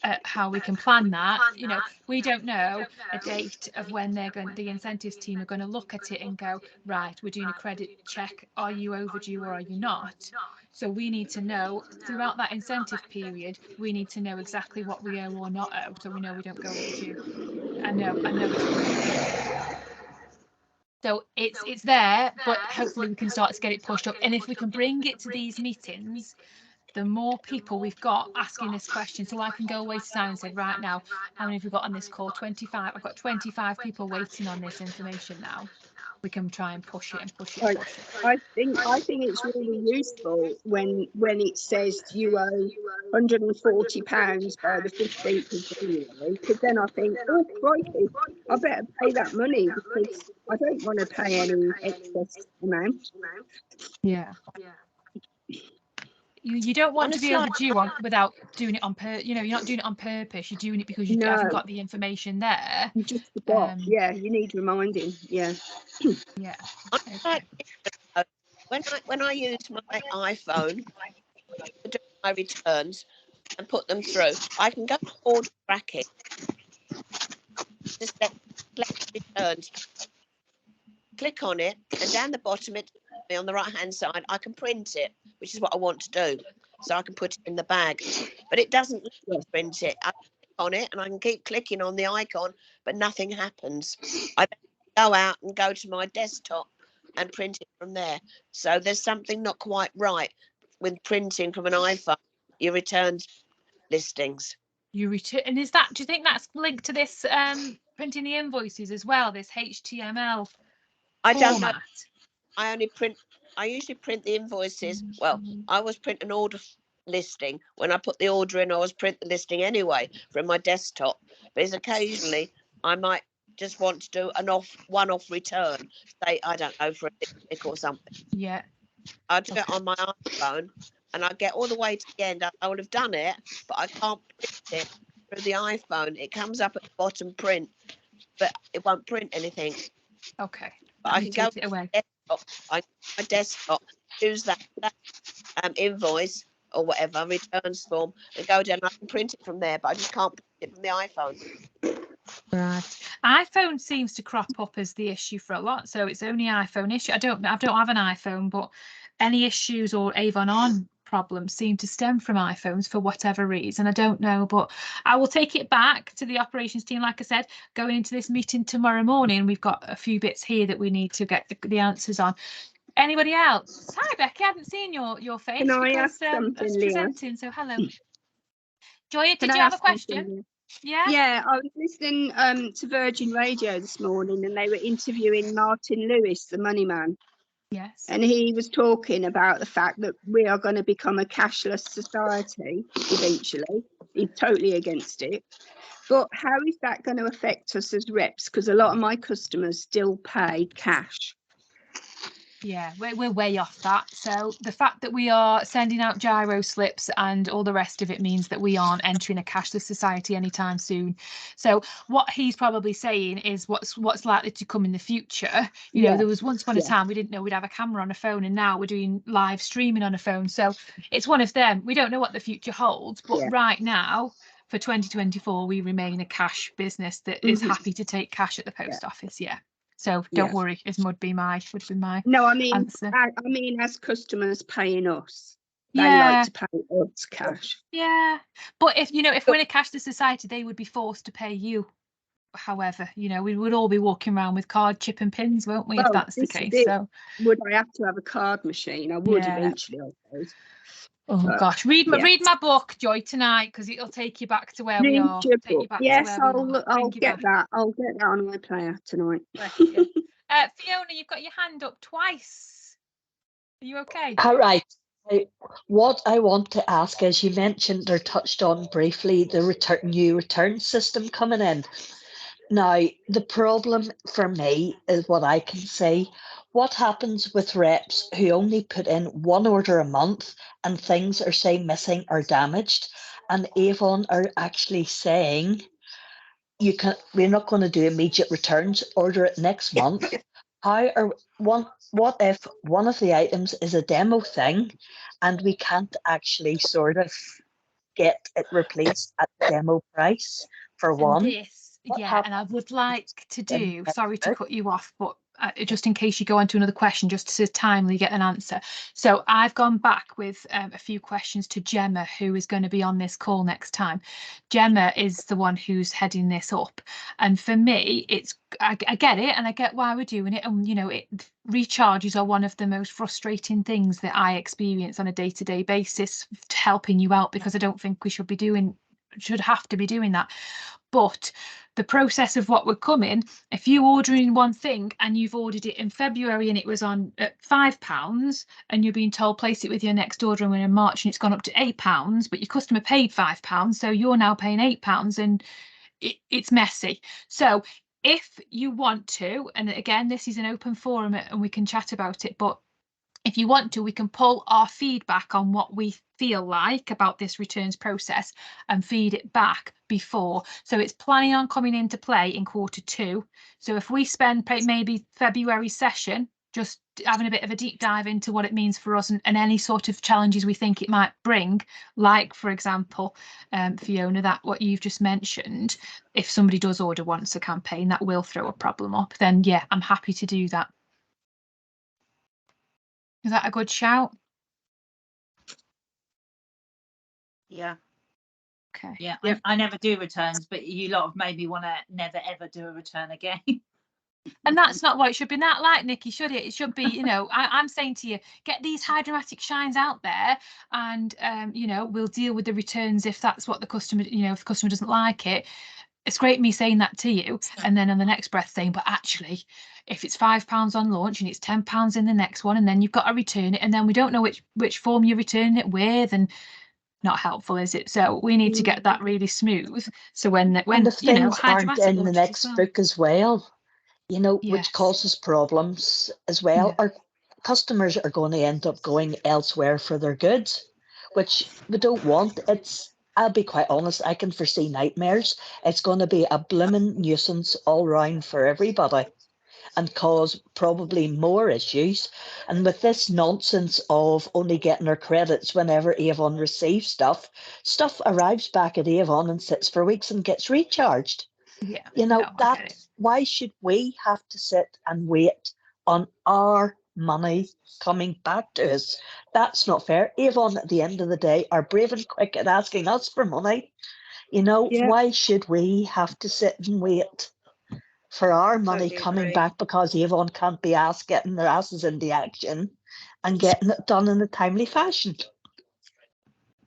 at how we can plan that. You know, we don't know a date of when the incentives team are going to look at it and go, right, we're doing a credit check, are you overdue or are you not? So we need to know throughout that incentive period, we need to know exactly what we owe or not owe, so we know we don't go overdue. I know it's crazy. So it's there, but hopefully we can start to get it pushed up. And if we can bring it to these meetings, the more people we've got asking this question, so I can go away to Simon and say, right now, how many have we got on this call? 25. I've got 25 people waiting on this information now. We can try and push it. I think it's really useful when it says you owe £140 by the 15th of January, because then I think, oh crikey, I better pay that money because I don't want to pay any excess amount. Yeah. You don't want to be overdue without doing it on you're not doing it on purpose. You're doing it because you haven't got the information there. You just forgot. Yeah, you need reminding. Yeah. Yeah. Okay. When I use my iPhone to do my returns and put them through, I can go to order tracking, just select returns, click on it, and down the bottom on the right hand side I can print it, which is what I want to do, so I can put it in the bag. But it doesn't let me print it. I click on it and I can keep clicking on the icon, but nothing happens. I go out and go to my desktop and print it from there. So there's something not quite right with printing from an iPhone your returns listings. You return, and do you think that's linked to this printing the invoices as well, this HTML I format? don't know. I usually print the invoices. Well, I always print an order listing. When I put the order in, I always print the listing anyway from my desktop. But occasionally I might just want to do one-off return, say, I don't know, for a lipstick or something. Yeah. I do it on my iPhone and I get all the way to the end. I would have done it, but I can't print it through the iPhone. It comes up at the bottom print, but it won't print anything. Okay. But I can go to my desktop, choose that invoice or whatever, returns form, and go down. I can print it from there, but I just can't print it from the iPhone. Right. iPhone seems to crop up as the issue for a lot, so it's only iPhone issue. I don't have an iPhone, but any issues or Avon On problems seem to stem from iPhones for whatever reason. I don't know, but I will take it back to the operations team. Like I said, going into this meeting tomorrow morning, we've got a few bits here that we need to get the answers on. Anybody else? Hi, Becky. I haven't seen your face. Can I ask something, Leah? Presenting, so hello. Joya, did you have a question? Yeah, I was listening to Virgin Radio this morning and they were interviewing Martin Lewis, the money man. Yes. And he was talking about the fact that we are going to become a cashless society eventually. He's totally against it. But how is that going to affect us as reps? Because a lot of my customers still pay cash. Yeah, we're way off that. So the fact that we are sending out gyro slips and all the rest of it means that we aren't entering a cashless society anytime soon. So what he's probably saying is what's likely to come in the future. You know, there was once upon a time we didn't know we'd have a camera on a phone, and now we're doing live streaming on a phone. So it's one of them. We don't know what the future holds, but right now, for 2024, we remain a cash business that is happy to take cash at the post office. Yeah. So don't worry, would be my no, I mean answer. I mean as customers paying us, they like to pay us cash. Yeah, but if we're in a cashless society, they would be forced to pay you. However, we would all be walking around with card, chip and pins, won't we? If that's the case. So would I have to have a card machine? I would eventually, I suppose. Oh But, gosh, read yeah. my book, Joy, tonight, because it'll take you back to where we Read are. your Take you book. back to Yes, where we are. I'll Bring you get back. that. I'll get that on iPlayer tonight. Bless you. Fiona, you've got your hand up twice. Are you okay? All right. What I want to ask is, you mentioned or touched on briefly the new return system coming in. Now, the problem for me is what I can say. What happens with reps who only put in one order a month and things are, say, missing or damaged, and Avon are actually saying, we're not going to do immediate returns, order it next month. What if one of the items is a demo thing and we can't actually sort of get it replaced at the demo price for And one? this, What yeah, happens and I would like to in do, sorry to November? cut you off, but just in case you go on to another question, just to timely get an answer. So I've gone back with a few questions to Gemma, who is going to be on this call next time. Gemma is the one who's heading this up. And for me, I get it, and I get why we're doing it. And, you know, recharges are one of the most frustrating things that I experience on a day-to-day basis, helping you out, because I don't think we should have to be doing that. But the process of what we're coming, if you ordering one thing and you've ordered it in February and it was on at £5, and you're being told place it with your next order and we're in March and it's gone up to £8, but your customer paid £5, so you're now paying £8, and it's messy. So if you want to, and again, this is an open forum and we can chat about it, but if you want to, we can pull our feedback on what we feel like about this returns process and feed it back before. So it's planning on coming into play in Q2. So if we spend maybe February session just having a bit of a deep dive into what it means for us and any sort of challenges we think it might bring, like, for example, Fiona, that what you've just mentioned, if somebody does order once a campaign, that will throw a problem up, then yeah, I'm happy to do that. Is that a good shout? Yeah. Okay. Yeah, I never do returns, but you lot have made me want to never ever do a return again. And that's not what it should be not like, Nikki, should it? It should be, you know, I'm saying to you, get these high dramatic shines out there, and you know, we'll deal with the returns if that's what the customer, you know, if the customer doesn't like it. It's great me saying that to you, and then on the next breath saying, but actually, if it's £5 on launch and it's £10 in the next one, and then you've got to return it, and then we don't know which form you're returning it with, and not helpful, is it? So we need to get that really smooth. So when And if you know, things high aren't dramatic in the launches as next well. book as well, you know, which Yes. causes problems as well, Yeah. our customers are going to end up going elsewhere for their goods, which we don't want. I'll be quite honest, I can foresee nightmares. It's going to be a blooming nuisance all round for everybody and cause probably more issues. And with this nonsense of only getting our credits whenever Avon receives stuff arrives back at Avon and sits for weeks and gets recharged. Yeah. You know, No, I get it. why should we have to sit and wait on our money coming back to us? That's not fair. Avon, at the end of the day, are brave and quick at asking us for money. You know, Yeah. why should we have to sit and wait for our money Totally coming agree. back because Avon can't be asked getting their asses into action and getting it done in a timely fashion?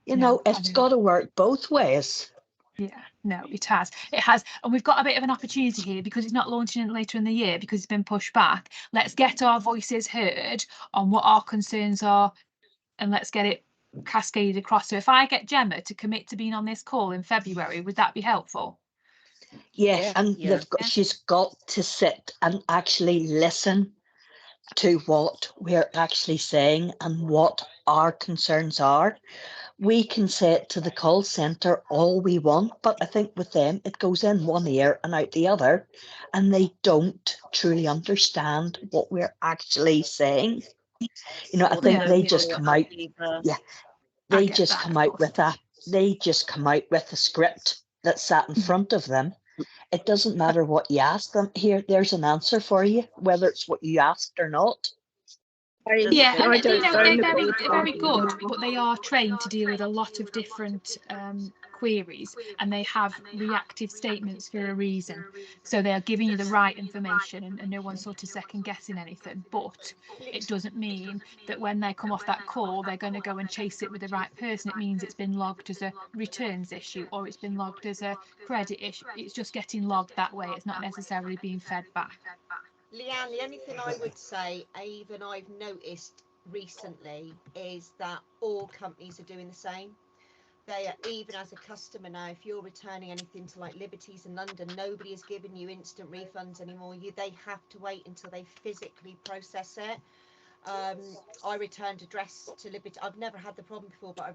You know, I it's know. got to work both ways. Yeah, no, it has. It has. And we've got a bit of an opportunity here because it's not launching later in the year because it's been pushed back. Let's get our voices heard on what our concerns are, and let's get it cascaded across. So if I get Gemma to commit to being on this call in February, would that be helpful? Yeah, and Yeah. she's got to sit and actually listen to what we're actually saying and what our concerns are. We can say it to the call centre all we want, but I think with them it goes in one ear and out the other, and they don't truly understand what we're actually saying. You know, I Or they think don't they follow just it come up out, either. yeah, I they get just that, come of out course. with that. They just come out with a script that sat in front of them. It doesn't matter what you ask them. Here, there's an answer for you, whether it's what you asked or not. Yeah, I and don't you know phone they're them all very the very time. good, but they are trained to deal with a lot of different queries, and they have reactive statements for a reason. So they are giving you the right information, and no one's sort of second guessing anything. But it doesn't mean that when they come off that call, they're going to go and chase it with the right person. It means it's been logged as a returns issue, or it's been logged as a credit issue. It's just getting logged that way. It's not necessarily being fed back. Leanne, the only thing I would say, even I've noticed recently, is that all companies are doing the same. They are, even as a customer now, if you're returning anything to like Liberties in London, nobody is giving you instant refunds anymore. They have to wait until they physically process it. I returned a dress to Liberty. I've never had the problem before, but I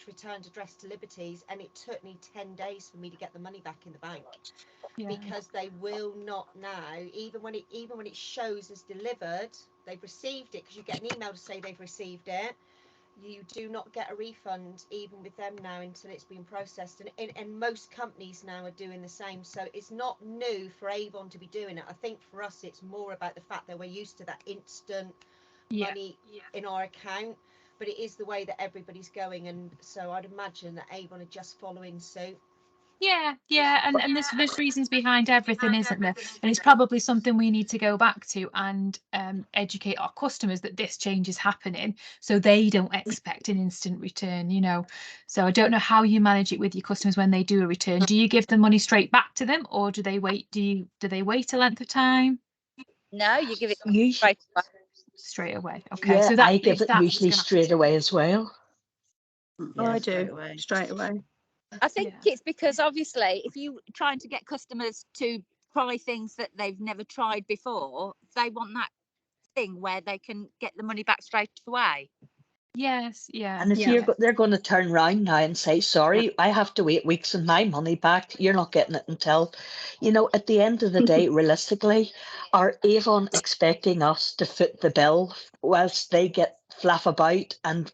returned a dress to Liberties, and it took me 10 days for me to get the money back in the bank. Yeah. Because they will not now, even when it shows as delivered, they've received it, because you get an email to say they've received it. You do not get a refund even with them now until it's been processed, and most companies now are doing the same. So it's not new for Avon to be doing it. I think for us it's more about the fact that we're used to that instant money in our account, but it is the way that everybody's going, and so I'd imagine that Avon are just following suit. Yeah, and there's reasons behind everything, isn't there? And it's probably something we need to go back to and educate our customers that this change is happening, so they don't expect an instant return, you know. So I don't know how you manage it with your customers when they do a return. Do you give the money straight back to them, or do they wait? Do they wait a length of time? No, you give it straight away. Okay, Yeah, so that I give it usually straight away as well. Yeah, I do straight away. I think it's because obviously if you're trying to get customers to try things that they've never tried before, they want that thing where they can get the money back straight away. Yes, yeah. And if they're going to turn around now and say, sorry, I have to wait weeks and my money back, you're not getting it until, you know, at the end of the day, realistically, are Avon expecting us to foot the bill whilst they get fluff about and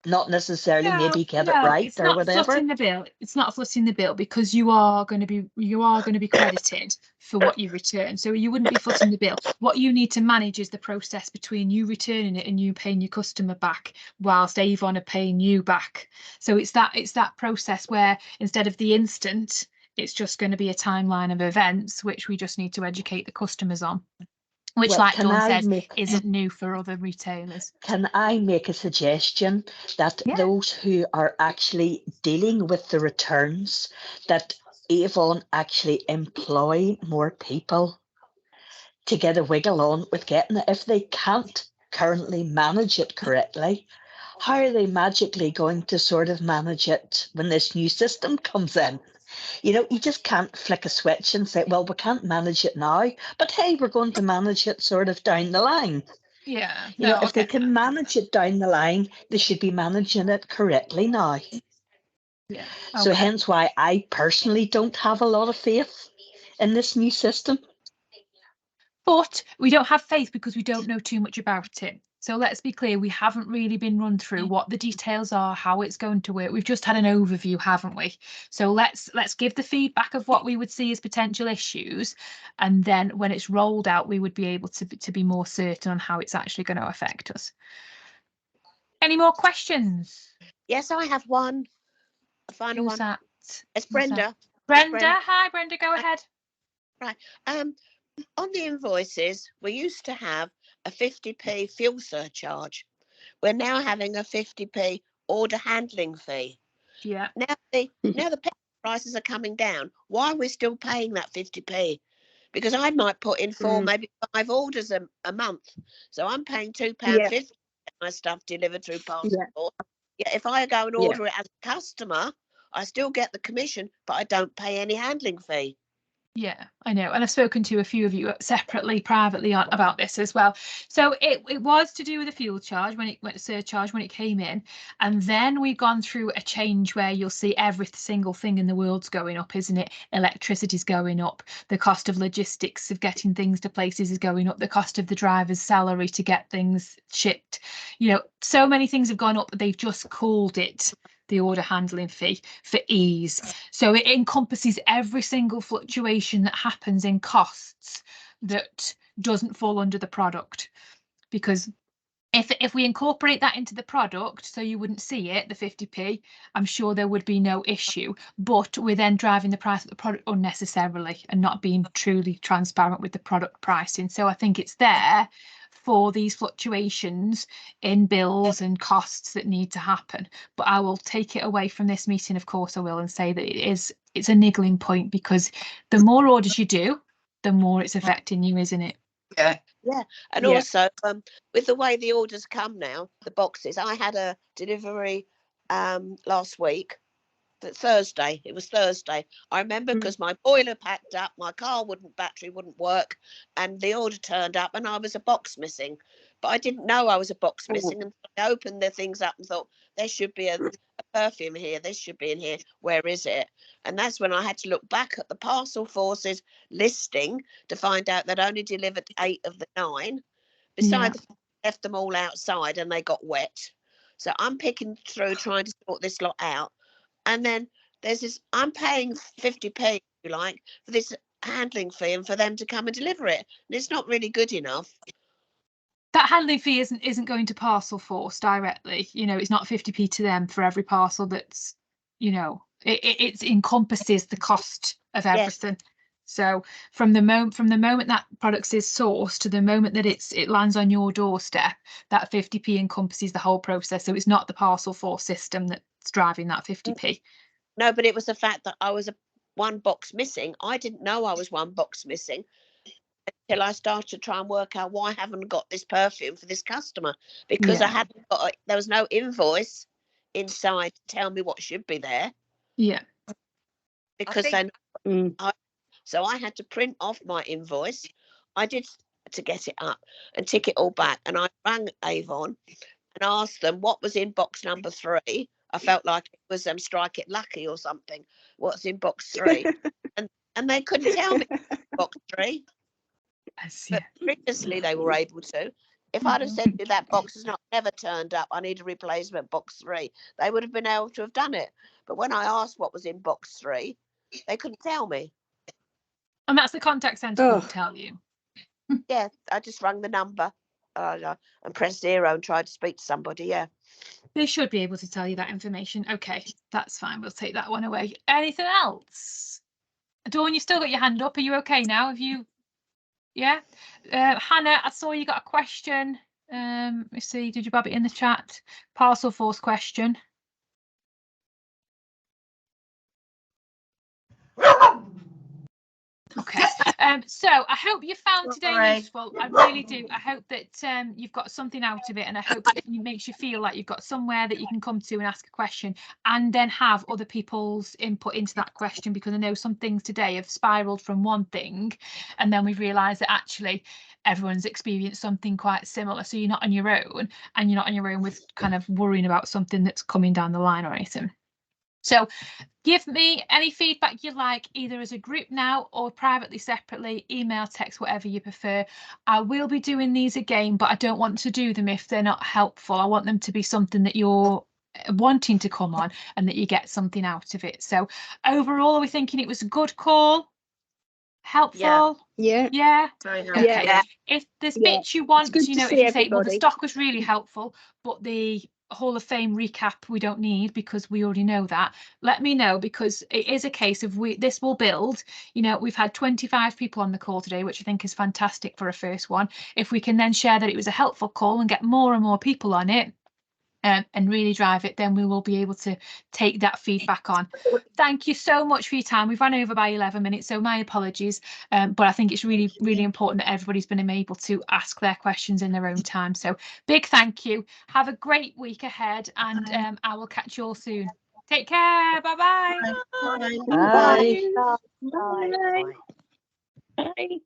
not necessarily maybe get it right it's or not whatever? footing the bill. It's not footing the bill, because you are going to be credited for what you return. So you wouldn't be footing the bill. What you need to manage is the process between you returning it and you paying your customer back, whilst Avon are paying you back. So it's that process where instead of the instant, it's just going to be a timeline of events which we just need to educate the customers on. Which, Well, like Dawn said, isn't new for other retailers. Can I make a suggestion that those who are actually dealing with the returns, that Avon actually employ more people to get a wiggle on with getting it? If they can't currently manage it correctly, how are they magically going to sort of manage it when this new system comes in? You know, you just can't flick a switch and say, well, we can't manage it now, but hey, we're going to manage it sort of down the line. Yeah. You know, if they can manage it down the line, they should be managing it correctly now. Yeah. So hence why I personally don't have a lot of faith in this new system. But we don't have faith because we don't know too much about it. So let's be clear, we haven't really been run through what the details are, how it's going to work. We've just had an overview, haven't we? So let's give the feedback of what we would see as potential issues, and then when it's rolled out, we would be able to be more certain on how it's actually going to affect us. Any more questions? Yes, I have one. A final Who's one. that? It's Brenda. Brenda, hi Brenda, go ahead. Right. On the invoices, we used to have a 50p fuel surcharge. We're now having a 50p order handling fee. Yeah. Now the petrol prices are coming down. Why are we still paying that 50p? Because I might put in maybe 5 orders a month. So I'm paying £2.50 to get my stuff delivered through Passport. Yeah, if I go and order it as a customer, I still get the commission, but I don't pay any handling fee. Yeah, I know. And I've spoken to a few of you separately, privately about this as well. So it was to do with the fuel charge when it went to surcharge when it came in. And then we've gone through a change where you'll see every single thing in the world's going up, isn't it? Electricity's going up. The cost of logistics of getting things to places is going up. The cost of the driver's salary to get things shipped. You know, so many things have gone up that they've just called it the order handling fee for ease. So it encompasses every single fluctuation that happens in costs that doesn't fall under the product. because if we incorporate that into the product so you wouldn't see it, the 50p, I'm sure there would be no issue. But we're then driving the price of the product unnecessarily and not being truly transparent with the product pricing. So I think it's there for these fluctuations in bills and costs that need to happen. But I will take it away from this meeting, of course I will, and say that it's a niggling point, because the more orders you do, the more it's affecting you, isn't it? Yeah, and Yeah. also with the way the orders come now, the boxes. I had a delivery last week, Thursday. It was Thursday. I remember because my boiler packed up, my battery wouldn't work, and the order turned up, and I was a box missing. But I didn't know I was a box missing, and I opened the things up and thought there should be a perfume here. This should be in here. Where is it? And that's when I had to look back at the Parcel Forces listing to find out they'd only delivered 8 of the 9. Besides, left them all outside and they got wet. So I'm picking through trying to sort this lot out. And then there's this, I'm paying 50p, if you like, for this handling fee and for them to come and deliver it. And it's not really good enough. That handling fee isn't going to Parcel Force directly. You know, it's not 50p to them for every parcel that's, you know, it encompasses the cost of everything. Yes. So from the moment that product is sourced to the moment that it lands on your doorstep, that 50p encompasses the whole process. So it's not the Parcel Force system that's driving that 50p. No, but it was the fact that I was one box missing. I didn't know I was one box missing until I started to try and work out why I haven't got this perfume for this customer, because I hadn't got there was no invoice inside to tell me what should be there. Yeah. Because so I had to print off my invoice. I did to get it up and tick it all back. And I rang Avon and asked them what was in box number 3. I felt like it was Strike It Lucky or something. What's in box 3? and they couldn't tell me box 3. But previously they were able to. If I'd have said that box has never turned up, I need a replacement box 3, they would have been able to have done it. But when I asked what was in box 3, they couldn't tell me. And that's the contact centre won't tell you. Yeah, I just rang the number and pressed 0 and tried to speak to somebody. Yeah. They should be able to tell you that information. Okay, that's fine. We'll take that one away. Anything else? Dawn, you still got your hand up. Are you okay now? Have you? Yeah. Hannah, I saw you got a question. Let's see. Did you bob it in the chat? Parcel Force question. Okay, so I hope you found today useful. I really do. I hope that you've got something out of it, and I hope it makes you feel like you've got somewhere that you can come to and ask a question and then have other people's input into that question, because I know some things today have spiraled from one thing and then we've realised that actually everyone's experienced something quite similar. So you're not on your own, and you're not on your own with kind of worrying about something that's coming down the line or anything. So give me any feedback you like, either as a group now or privately, separately, email, text, whatever you prefer. I will be doing these again, but I don't want to do them if they're not helpful. I want them to be something that you're wanting to come on and that you get something out of it. So overall, are we thinking it was a good call? Helpful? Yeah. Okay. Yeah. If there's bits you want, you know, if you say, well, the stock was really helpful, but the Hall of Fame recap we don't need because we already know that, let me know, because it is a case of this will build. You know, we've had 25 people on the call today, which I think is fantastic for a first one. If we can then share that it was a helpful call and get more and more people on it, and really drive it, then we will be able to take that feedback on. Thank you so much for your time. We've run over by 11 minutes, so my apologies, but I think it's really, really important that everybody's been able to ask their questions in their own time. So big thank you. Have a great week ahead, and I will catch you all soon. Take care. Bye-bye. Bye. Bye. Bye. Bye.